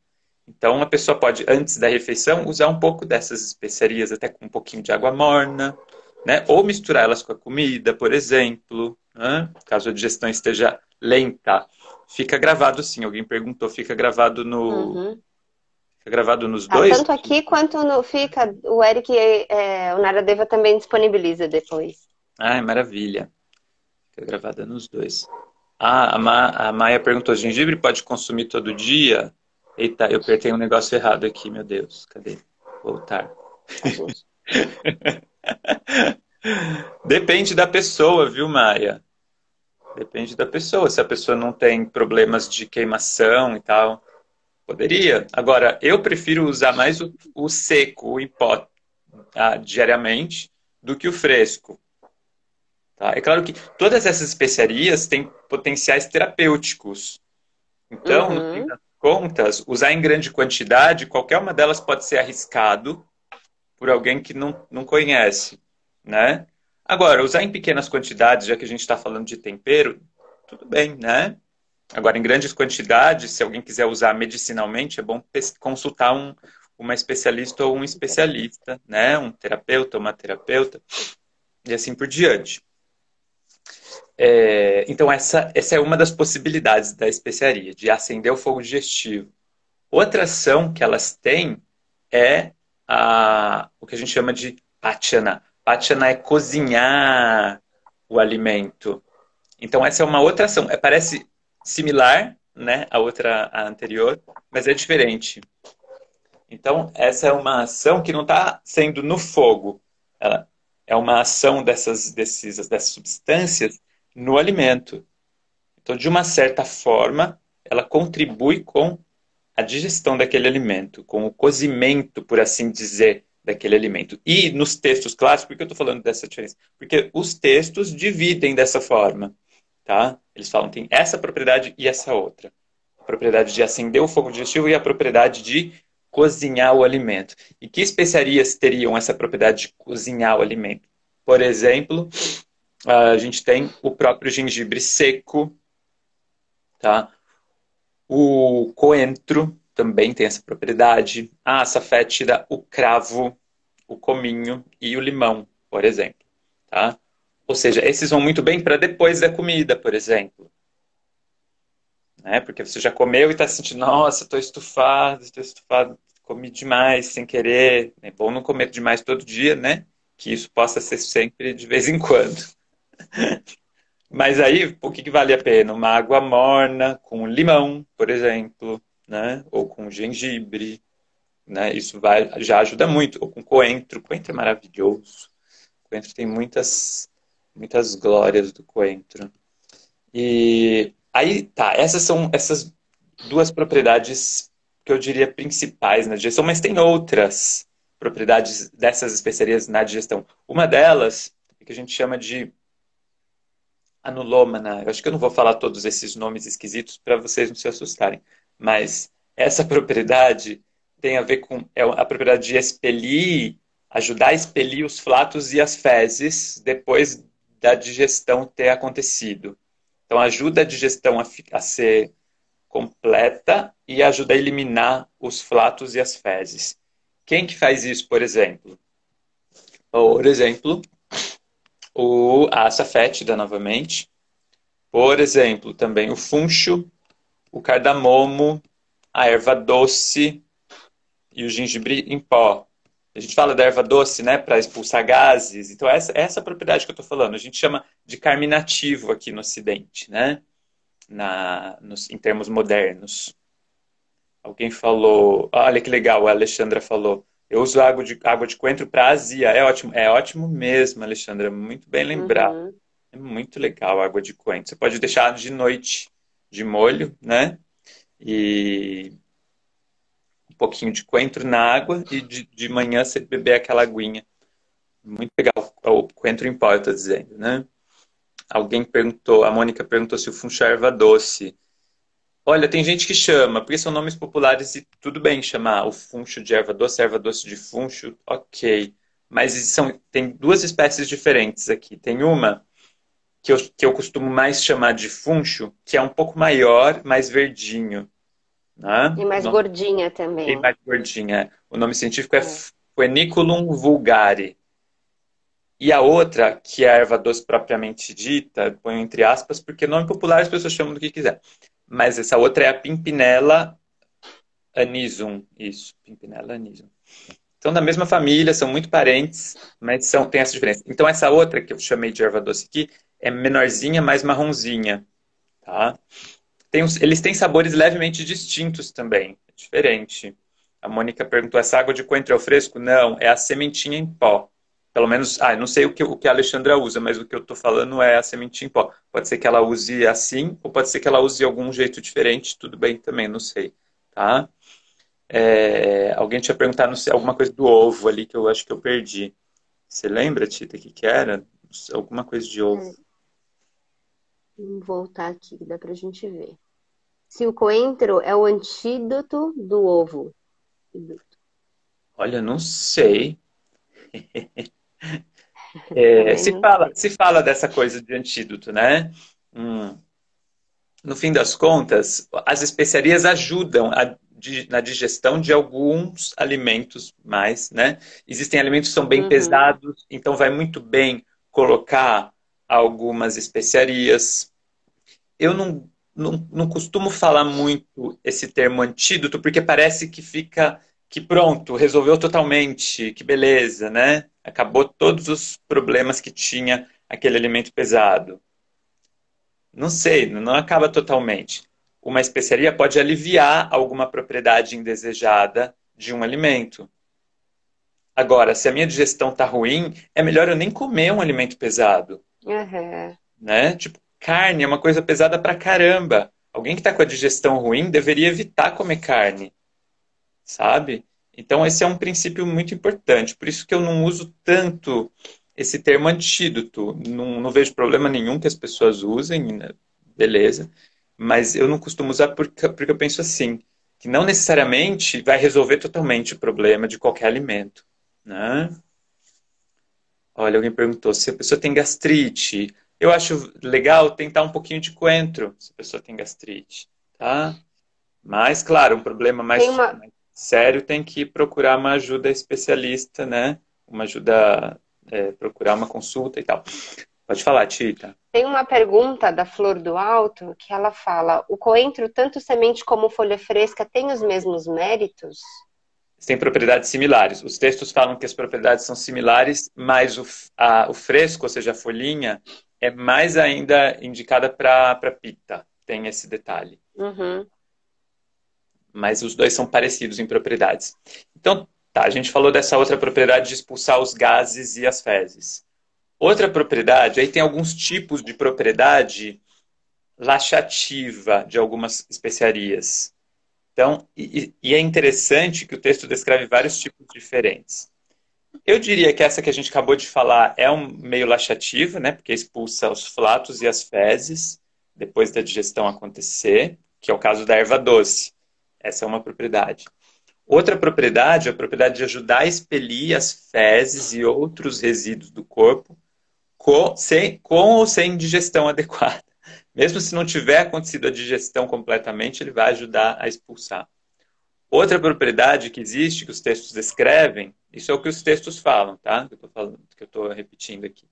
Então, a pessoa pode, antes da refeição, usar um pouco dessas especiarias, até com um pouquinho de água morna, né? Ou misturar elas com a comida, por exemplo, né? Caso a digestão esteja lenta. Fica gravado, sim. Alguém perguntou, Uhum. fica gravado nos Ah, dois? tanto aqui quanto no fica, o Eric, o Naradeva também disponibiliza depois. Ai, maravilha. Fica gravada nos dois. A Maia perguntou: gengibre pode consumir todo dia? Eita, eu apertei um negócio errado aqui, meu Deus. Cadê? Voltar. A gente. Depende da pessoa, viu, Maia? Depende da pessoa. Se a pessoa não tem problemas de queimação e tal, poderia. Agora, eu prefiro usar mais o seco, o em pó, diariamente, do que o fresco. Tá? É claro que todas essas especiarias têm potenciais terapêuticos. Então, no fim Uhum. das contas, usar em grande quantidade, qualquer uma delas pode ser arriscado por alguém que não conhece, né? Agora, usar em pequenas quantidades, já que a gente está falando de tempero, tudo bem, né? Agora, em grandes quantidades, se alguém quiser usar medicinalmente, é bom consultar uma especialista ou um especialista, né? Um terapeuta, uma terapeuta, e assim por diante. Então, essa é uma das possibilidades da especiaria, de acender o fogo digestivo. Outra ação que elas têm é o que a gente chama de pachana. Pachana é cozinhar o alimento. Então, essa é uma outra ação. Parece similar, né, à anterior, mas é diferente. Então, essa é uma ação que não está sendo no fogo. Ela é uma ação dessas substâncias no alimento. Então, de uma certa forma, ela contribui com a digestão daquele alimento, com o cozimento, por assim dizer, daquele alimento. E nos textos clássicos, por que eu estou falando dessa diferença? Porque os textos dividem dessa forma, tá? Eles falam que tem essa propriedade e essa outra. A propriedade de acender o fogo digestivo e a propriedade de cozinhar o alimento. E que especiarias teriam essa propriedade de cozinhar o alimento? Por exemplo, a gente tem o próprio gengibre seco, tá? O coentro também tem essa propriedade. A açafétida, o cravo, o cominho e o limão, por exemplo. Tá? Ou seja, esses vão muito bem para depois da comida, por exemplo. Né? Porque você já comeu e está sentindo, nossa, estou estufado, comi demais sem querer. É bom não comer demais todo dia, né? Que isso possa ser sempre de vez em quando. Mas aí, o que vale a pena? Uma água morna com limão, por exemplo, né? Ou com gengibre, né? Isso já ajuda muito. Ou com coentro. Coentro é maravilhoso. Coentro tem muitas glórias do coentro. E Aí, tá, essas são essas duas propriedades que eu diria principais na digestão, mas tem outras propriedades dessas especiarias na digestão. Uma delas, que a gente chama de anulômana. Eu acho que eu não vou falar todos esses nomes esquisitos para vocês não se assustarem, mas essa propriedade tem a ver com a propriedade de expelir, ajudar a expelir os flatos e as fezes depois da digestão ter acontecido. Então, ajuda a digestão a ser completa e ajuda a eliminar os flatos e as fezes. Quem que faz isso, por exemplo? Por exemplo, a açafétida, novamente. Por exemplo, também o funcho, o cardamomo, a erva doce e o gengibre em pó. A gente fala da erva doce, né, para expulsar gases. Então, essa propriedade que eu estou falando, a gente chama de carminativo aqui no Ocidente, né? Em termos modernos. Alguém falou, olha que legal, a Alexandra falou, eu uso água de coentro para azia. É ótimo mesmo, Alexandra, muito bem lembrado. Uhum. É muito legal a água de coentro. Você pode deixar de noite de molho, né? E um pouquinho de coentro na água e de manhã você beber aquela aguinha. Muito legal. O coentro em pó, eu tô dizendo, né? Alguém perguntou, a Mônica perguntou se o funcho é erva doce. Olha, tem gente que chama, porque são nomes populares e tudo bem chamar o funcho de erva doce de funcho, ok. Mas tem duas espécies diferentes aqui. Tem uma que eu costumo mais chamar de funcho, que é um pouco maior, mais verdinho, né? E mais gordinha E também. mais gordinha. O nome científico é É. Phœniculum vulgare. E a outra, que é a erva doce propriamente dita, ponho entre aspas, porque nome popular as pessoas chamam do que quiser. Mas essa outra é a Pimpinella anisum. Isso, Pimpinella anisum. São da mesma família, são muito parentes, mas tem essa diferença. Então essa outra que eu chamei de erva doce aqui é menorzinha, mais marronzinha, tá? Eles têm sabores levemente distintos também, é diferente. A Mônica perguntou, essa água de coentro é o fresco? Não, é a sementinha em pó. Pelo menos, eu não sei o que a Alexandra usa, mas o que eu estou falando é a sementinha em pó. Pode ser que ela use assim, ou pode ser que ela use de algum jeito diferente, tudo bem também, não sei, tá? Alguém tinha perguntado, não sei, alguma coisa do ovo ali que eu acho que eu perdi. Você lembra, Tita, o que era? Alguma coisa de ovo. É, vamos voltar aqui, dá pra gente ver. Se o coentro é o antídoto do ovo. Olha, não sei. Também Se não fala, sei. se fala dessa coisa de antídoto, né? Hum. No fim das contas, as especiarias ajudam na digestão de alguns alimentos mais, né? Existem alimentos que são bem Uhum. pesados, então vai muito bem colocar algumas especiarias. Eu não costumo falar muito esse termo antídoto, porque parece que fica que pronto, resolveu totalmente, que beleza, né? Acabou todos os problemas que tinha aquele alimento pesado. Não sei, não acaba totalmente. Uma especiaria pode aliviar alguma propriedade indesejada de um alimento. Agora, se a minha digestão está ruim, é melhor eu nem comer um alimento pesado, Uhum. né? Tipo, carne é uma coisa pesada pra caramba. Alguém que está com a digestão ruim deveria evitar comer carne, sabe? Então, esse é um princípio muito importante. Por isso que eu não uso tanto esse termo antídoto. Não vejo problema nenhum que as pessoas usem, né? Beleza. Mas eu não costumo usar porque eu penso assim, que não necessariamente vai resolver totalmente o problema de qualquer alimento, né? Olha, alguém perguntou se a pessoa tem gastrite. Eu acho legal tentar um pouquinho de coentro, se a pessoa tem gastrite, tá? Mas, claro, um problema Tem mais uma, sério tem que procurar uma ajuda especialista, né? Uma ajuda, procurar uma consulta e tal. Pode falar, Tita. tem uma pergunta da Flor do Alto que ela fala: o coentro, tanto semente como folha fresca, tem os mesmos méritos? Têm propriedades similares. Os textos falam que as propriedades são similares, mas o fresco, ou seja, a folhinha, é mais ainda indicada para pita. Tem esse detalhe. Uhum. Mas os dois são parecidos em propriedades. Então, tá, a gente falou dessa outra propriedade de expulsar os gases e as fezes. Outra propriedade, aí tem alguns tipos de propriedade laxativa de algumas especiarias. Então, e é interessante que o texto descreve vários tipos diferentes. Eu diria que essa que a gente acabou de falar é um meio laxativo, né? Porque expulsa os flatos e as fezes depois da digestão acontecer, que é o caso da erva doce. Essa é uma propriedade. Outra propriedade é a propriedade de ajudar a expelir as fezes e outros resíduos do corpo com ou sem digestão adequada. Mesmo se não tiver acontecido a digestão completamente, ele vai ajudar a expulsar. Outra propriedade que existe, que os textos descrevem, isso é o que os textos falam, tá? Que eu estou repetindo aqui.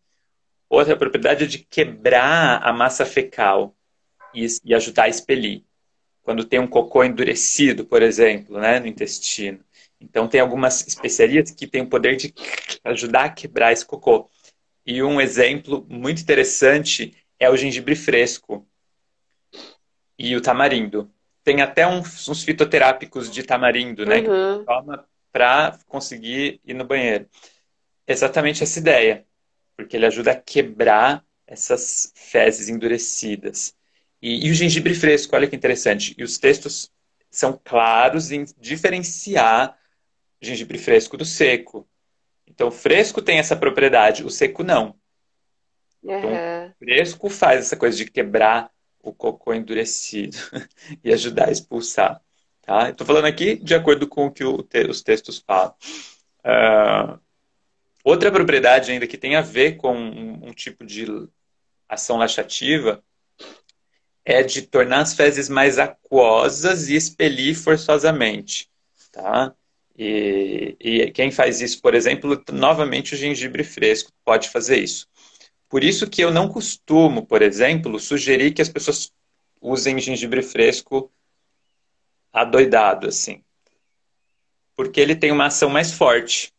Outra propriedade é de quebrar a massa fecal e ajudar a expelir. Quando tem um cocô endurecido, por exemplo, né, no intestino. Então, tem algumas especiarias que têm o poder de ajudar a quebrar esse cocô. E um exemplo muito interessante é o gengibre fresco e o tamarindo. Tem até uns fitoterápicos de tamarindo, né, que você Uhum. toma para conseguir ir no banheiro. Exatamente essa ideia, porque ele ajuda a quebrar essas fezes endurecidas. E o gengibre fresco, olha que interessante. E os textos são claros em diferenciar o gengibre fresco do seco. Então, o fresco tem essa propriedade, o seco não. Então, o Aham. fresco faz essa coisa de quebrar o cocô endurecido e ajudar a expulsar. Tá? Estou falando aqui de acordo com o que os textos falam. Ah, outra propriedade ainda que tem a ver com um tipo de ação laxativa é de tornar as fezes mais aquosas e expelir forçosamente. Tá? E quem faz isso, por exemplo, novamente o gengibre fresco pode fazer isso. Por isso que eu não costumo, por exemplo, sugerir que as pessoas usem gengibre fresco adoidado, assim. Porque ele tem uma ação mais forte.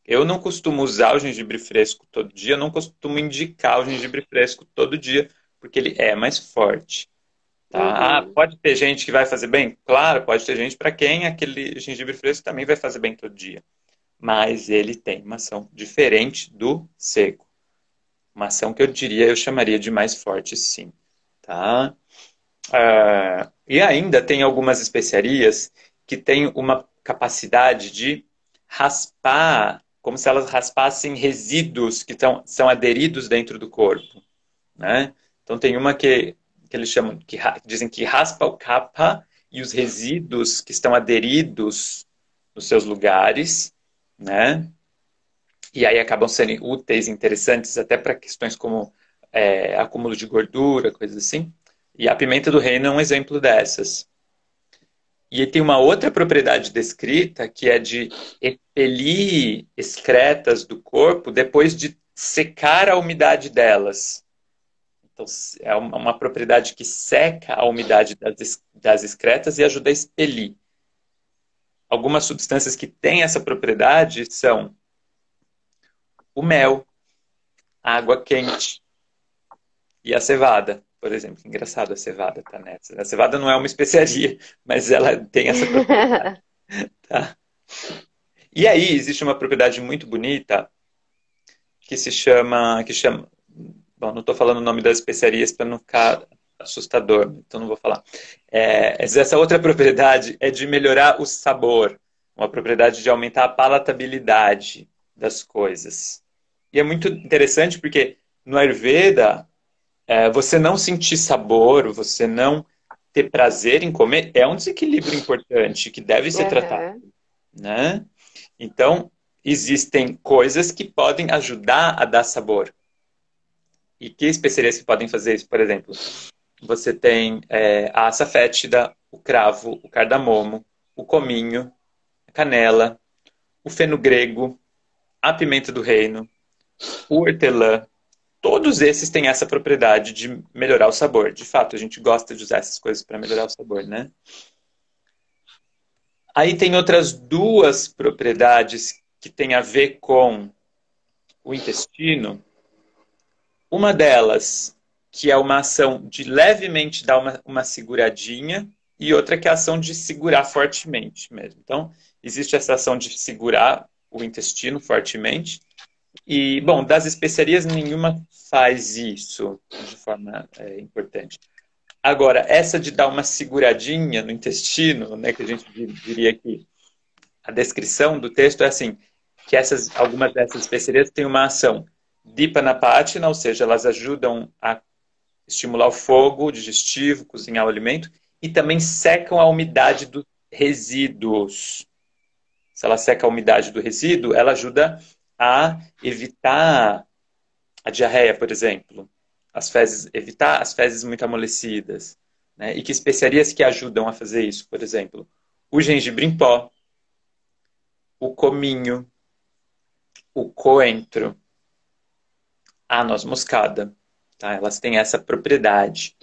Eu não costumo usar o gengibre fresco todo dia, eu não costumo indicar o gengibre fresco todo dia, porque ele é mais forte. Tá? Ah, Uhum. pode ter gente que vai fazer bem? Claro, pode ter gente para quem aquele gengibre fresco também vai fazer bem todo dia. Mas ele tem uma ação diferente do seco. Uma ação que eu diria, eu chamaria de mais forte, sim. Tá? E ainda tem algumas especiarias que têm uma capacidade de raspar, como se elas raspassem resíduos que são aderidos dentro do corpo. Né? Então tem uma que eles chamam, dizem que raspa o capa e os resíduos que estão aderidos nos seus lugares, né? E aí acabam sendo úteis, interessantes até para questões como acúmulo de gordura, coisas assim. E a pimenta do reino é um exemplo dessas. E tem uma outra propriedade descrita que é de expelir excretas do corpo depois de secar a umidade delas. Então, é uma propriedade que seca a umidade das excretas e ajuda a expelir. Algumas substâncias que têm essa propriedade são o mel, a água quente e a cevada, por exemplo. Engraçado a cevada tá nessa. A cevada não é uma especiaria, mas ela tem essa propriedade. Tá? E aí existe uma propriedade muito bonita que chama, bom, não estou falando o nome das especiarias para não ficar assustador, então não vou falar. Essa outra propriedade é de melhorar o sabor, uma propriedade de aumentar a palatabilidade das coisas. E é muito interessante porque no Ayurveda, você não sentir sabor, você não ter prazer em comer, é um desequilíbrio importante que deve ser tratado, Aham. né? Então, existem coisas que podem ajudar a dar sabor. E que especiarias que podem fazer isso? Por exemplo, você tem a açafétida, o cravo, o cardamomo, o cominho, a canela, o feno-grego, a pimenta do reino, o hortelã. Todos esses têm essa propriedade de melhorar o sabor. De fato, a gente gosta de usar essas coisas para melhorar o sabor, né? Aí tem outras duas propriedades que têm a ver com o intestino. Uma delas, que é uma ação de levemente dar uma seguradinha, e outra que é a ação de segurar fortemente mesmo. Então, existe essa ação de segurar o intestino fortemente. E, bom, das especiarias, nenhuma faz isso de forma importante. Agora, essa de dar uma seguradinha no intestino, né, que a gente diria que a descrição do texto é assim, que algumas dessas especiarias têm uma ação dipanapátina, ou seja, elas ajudam a estimular o fogo digestivo, cozinhar o alimento, e também secam a umidade dos resíduos. Se ela seca a umidade do resíduo, ela ajuda a evitar a diarreia, por exemplo, evitar as fezes muito amolecidas. Né? E que especiarias que ajudam a fazer isso, por exemplo? O gengibre em pó, o cominho, o coentro, a noz moscada. Tá? Elas têm essa propriedade.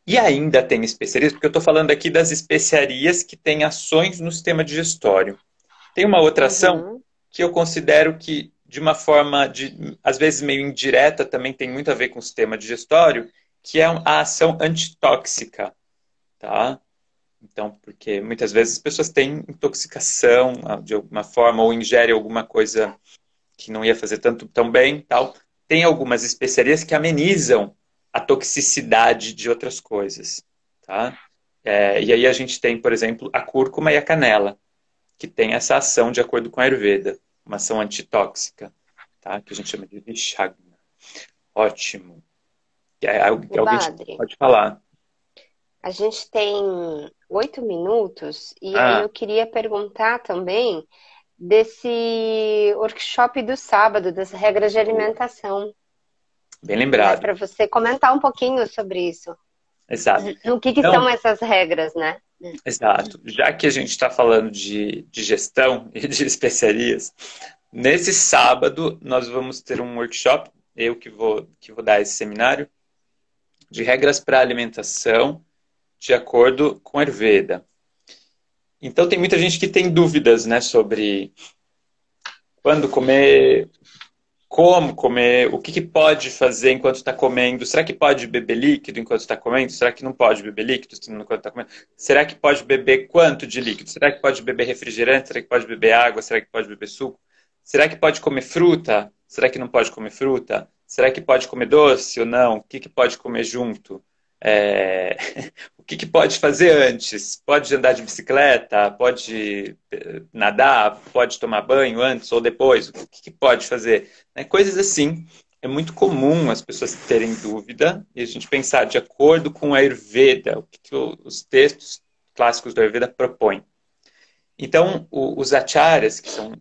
E ainda tem especiarias, porque eu estou falando aqui das especiarias que têm ações no sistema digestório. Tem uma outra ação Uhum. que eu considero que, de uma forma, às vezes meio indireta, também tem muito a ver com o sistema digestório, que é a ação antitóxica. Tá? Então, porque muitas vezes as pessoas têm intoxicação de alguma forma, ou ingerem alguma coisa que não ia fazer tão bem, tal. Tem algumas especiarias que amenizam a toxicidade de outras coisas, tá? E aí a gente tem, por exemplo, a cúrcuma e a canela, que tem essa ação de acordo com a Ayurveda, uma ação antitóxica, tá? Que a gente chama de Vishagna. Ótimo. O Alguém Badri, pode falar. a gente tem 8 minutos e aí Ah, eu queria perguntar também desse workshop do sábado, das regras de alimentação, bem né? lembrado. Para você comentar um pouquinho sobre isso. Exato. O que que Então, são essas regras, né? exato. Já que a gente está falando de gestão e de especiarias, nesse sábado nós vamos ter um workshop, eu que vou dar esse seminário, de regras para alimentação de acordo com a Ayurveda. Então tem muita gente que tem dúvidas, né, sobre quando comer, como comer, o que pode fazer enquanto está comendo. Será que pode beber líquido enquanto está comendo? Será que não pode beber líquido enquanto está comendo? Será que pode beber quanto de líquido? Será que pode beber refrigerante? Será que pode beber água? Será que pode beber suco? Será que pode comer fruta? Será que não pode comer fruta? Será que pode comer doce ou não? O que pode comer junto? É... O que pode fazer antes? Pode andar de bicicleta? Pode nadar? Pode tomar banho antes ou depois? O que pode fazer? Né? Coisas assim. É muito comum as pessoas terem dúvida e a gente pensar de acordo com a Ayurveda, o que os textos clássicos do Ayurveda propõem. Então, os acharyas, que são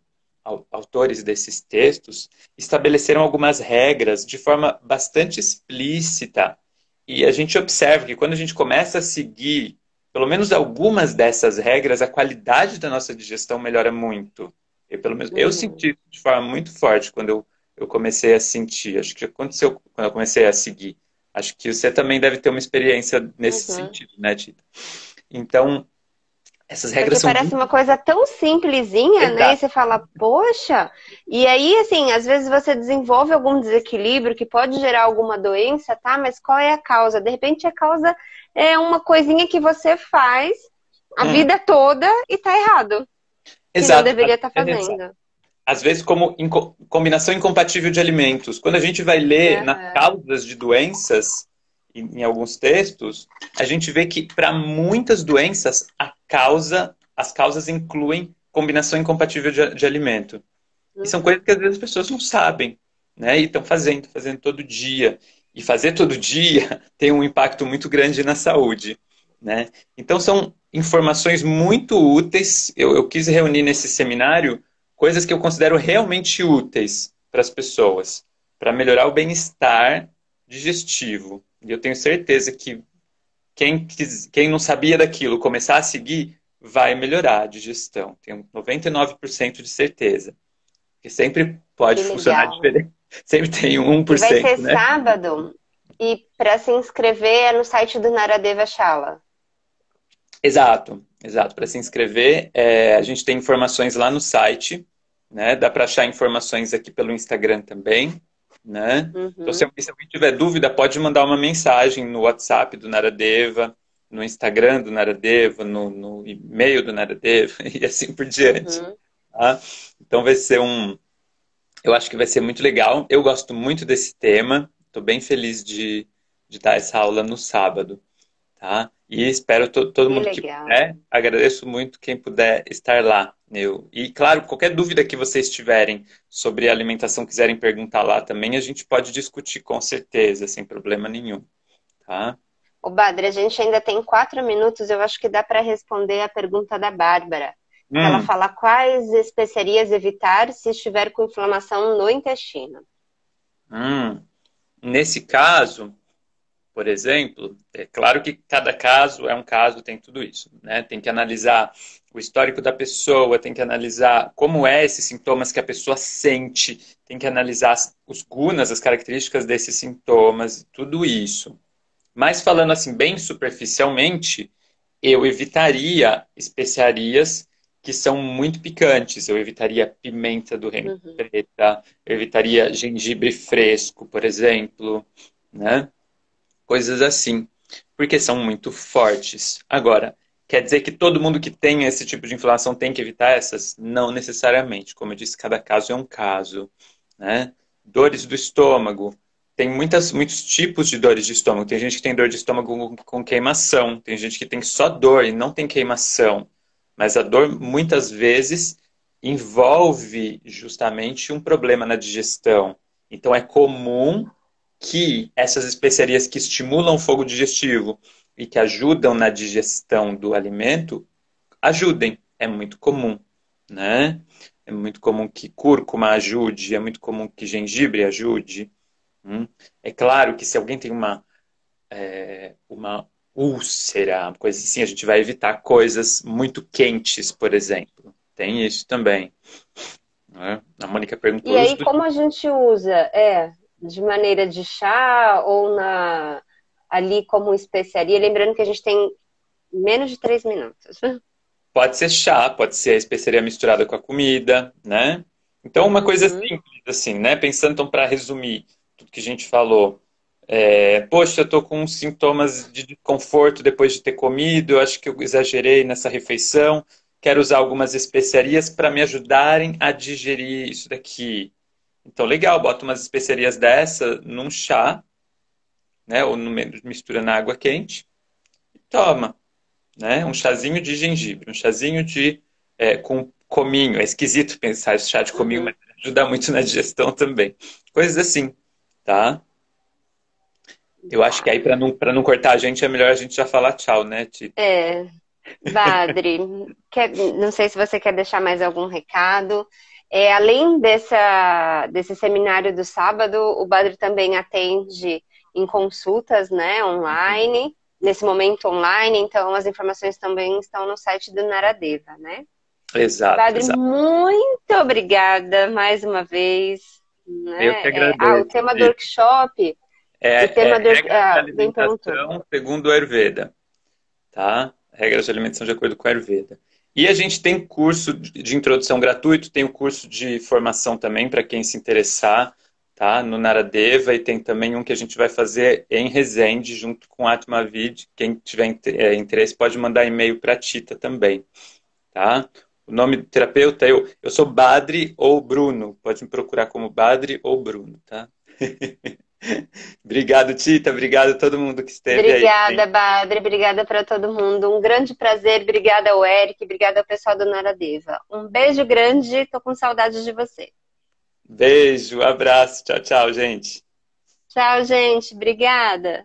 autores desses textos, estabeleceram algumas regras de forma bastante explícita. E a gente observa que quando a gente começa a seguir pelo menos algumas dessas regras, a qualidade da nossa digestão melhora muito. Pelo menos, eu Uhum, senti isso de forma muito forte quando eu comecei a sentir. Acho que aconteceu quando eu comecei a seguir. Acho que você também deve ter uma experiência nesse uhum. sentido, né, Tita? Então, essas regras Porque são parece muito uma coisa tão simplesinha, né? E exatas. você fala, poxa. E aí, assim, às vezes você desenvolve algum desequilíbrio que pode gerar alguma doença, tá? Mas qual é a causa? De repente a causa é uma coisinha que você faz a vida toda e tá errado, que não Exato. deveria estar Exato. fazendo. Às vezes como combinação incompatível de alimentos. Quando a gente vai ler nas Aham. causas de doenças, em alguns textos, a gente vê que para muitas doenças as causas incluem combinação incompatível de alimento. E são Uhum. coisas que às vezes as pessoas não sabem, né? E estão fazendo todo dia. E fazer todo dia tem um impacto muito grande na saúde, né? Então são informações muito úteis. Eu quis reunir nesse seminário coisas que eu considero realmente úteis para as pessoas, para melhorar o bem-estar digestivo. E eu tenho certeza que quem não sabia daquilo começar a seguir vai melhorar a digestão. Tenho 99% de certeza. Porque sempre Que pode funcionar legal. diferente. Sempre tem um E vai 1%, ser né? sábado, e para se inscrever é no site do Naradeva Shala. Exato, exato. Para se inscrever, a gente tem informações lá no site, né? Dá para achar informações aqui pelo Instagram também, né? Então, se Uhum. alguém tiver dúvida, pode mandar uma mensagem no WhatsApp do Naradeva, no Instagram do Naradeva, no e-mail do Naradeva e assim por diante. Uhum. Tá? Então, eu acho que vai ser muito legal. Eu gosto muito desse tema. Estou bem feliz de de dar essa aula no sábado, tá? E espero todo Que mundo que legal. puder. Agradeço muito quem puder estar lá. E, claro, qualquer dúvida que vocês tiverem sobre alimentação, quiserem perguntar lá também, a gente pode discutir com certeza, sem problema nenhum, tá? Ô, Badre, a gente ainda tem 4 minutos, eu acho que dá para responder a pergunta da Bárbara. Que ela Hum, fala quais especiarias evitar se estiver com inflamação no intestino. hum. Nesse caso, por exemplo, é claro que cada caso é um caso, tem tudo isso, né? Tem que analisar o histórico da pessoa, tem que analisar como é esses sintomas que a pessoa sente, tem que analisar os gunas, as características desses sintomas, tudo isso. Mas falando assim bem superficialmente, eu evitaria especiarias que são muito picantes. Eu evitaria pimenta do reino Uhum. preta, eu evitaria gengibre fresco, por exemplo, né? Coisas assim, porque são muito fortes. Agora, quer dizer que todo mundo que tem esse tipo de inflamação tem que evitar essas? Não necessariamente. Como eu disse, cada caso é um caso, né? Dores do estômago. Tem muitos tipos de dores de estômago. Tem gente que tem dor de estômago com queimação, tem gente que tem só dor e não tem queimação. Mas a dor, muitas vezes, envolve justamente um problema na digestão. Então, é comum que essas especiarias que estimulam o fogo digestivo e que ajudam na digestão do alimento ajudem. É muito comum, né? É muito comum que cúrcuma ajude, é muito comum que gengibre ajude. É claro que se alguém tem uma úlcera, coisa assim, a gente vai evitar coisas muito quentes, por exemplo. Tem isso também, né? A Mônica perguntou E o uso aí, do... como a gente usa? De maneira de chá ou ali como especiaria? Lembrando que a gente tem menos de 3 minutos. Pode ser chá, pode ser a especiaria misturada com a comida, né? Então, uma coisa Uhum. simples, assim, né? Pensando, então, para resumir tudo que a gente falou. Poxa, eu tô com sintomas de desconforto depois de ter comido, eu acho que eu exagerei nessa refeição, quero usar algumas especiarias para me ajudarem a digerir isso daqui. Então, legal, bota umas especiarias dessa num chá, né? Ou mistura na água quente e toma, né? Um chazinho de gengibre, um chazinho com cominho. É esquisito pensar esse chá de cominho, Uhum. mas ajuda muito na digestão também. Coisas assim, tá? Eu acho que Tá. aí, para não cortar a gente, é melhor a gente já falar tchau, né, Ti? É, Badri, não sei se você quer deixar mais algum recado. Além desse seminário do sábado, o Badri também atende em consultas, né, online, nesse momento online, então as informações também estão no site do Naradeva, né? Exato, Badri, exato. muito obrigada mais uma vez, Eu que né? O agradeço, tema do Ti. workshop, o É tema do, regras de alguém perguntou. alimentação segundo o Ayurveda, tá? Regras de alimentação de acordo com o Ayurveda. E a gente tem curso de introdução gratuito, tem o curso de formação também para quem se interessar, tá? No Naradeva, e tem também um que a gente vai fazer em Resende, junto com a Atmavid. Quem tiver interesse pode mandar e-mail para a Tita também, tá? O nome do terapeuta, eu sou Badri ou Bruno. Pode me procurar como Badri ou Bruno, tá? Obrigado, Tita. Obrigado a todo mundo que esteve aí. Obrigada, Badre. Obrigada para todo mundo. Um grande prazer. Obrigada ao Eric. Obrigada ao pessoal do Naradeva. Um beijo grande. Tô com saudade de você. Beijo, abraço. Tchau, tchau, gente. Tchau, gente. Obrigada.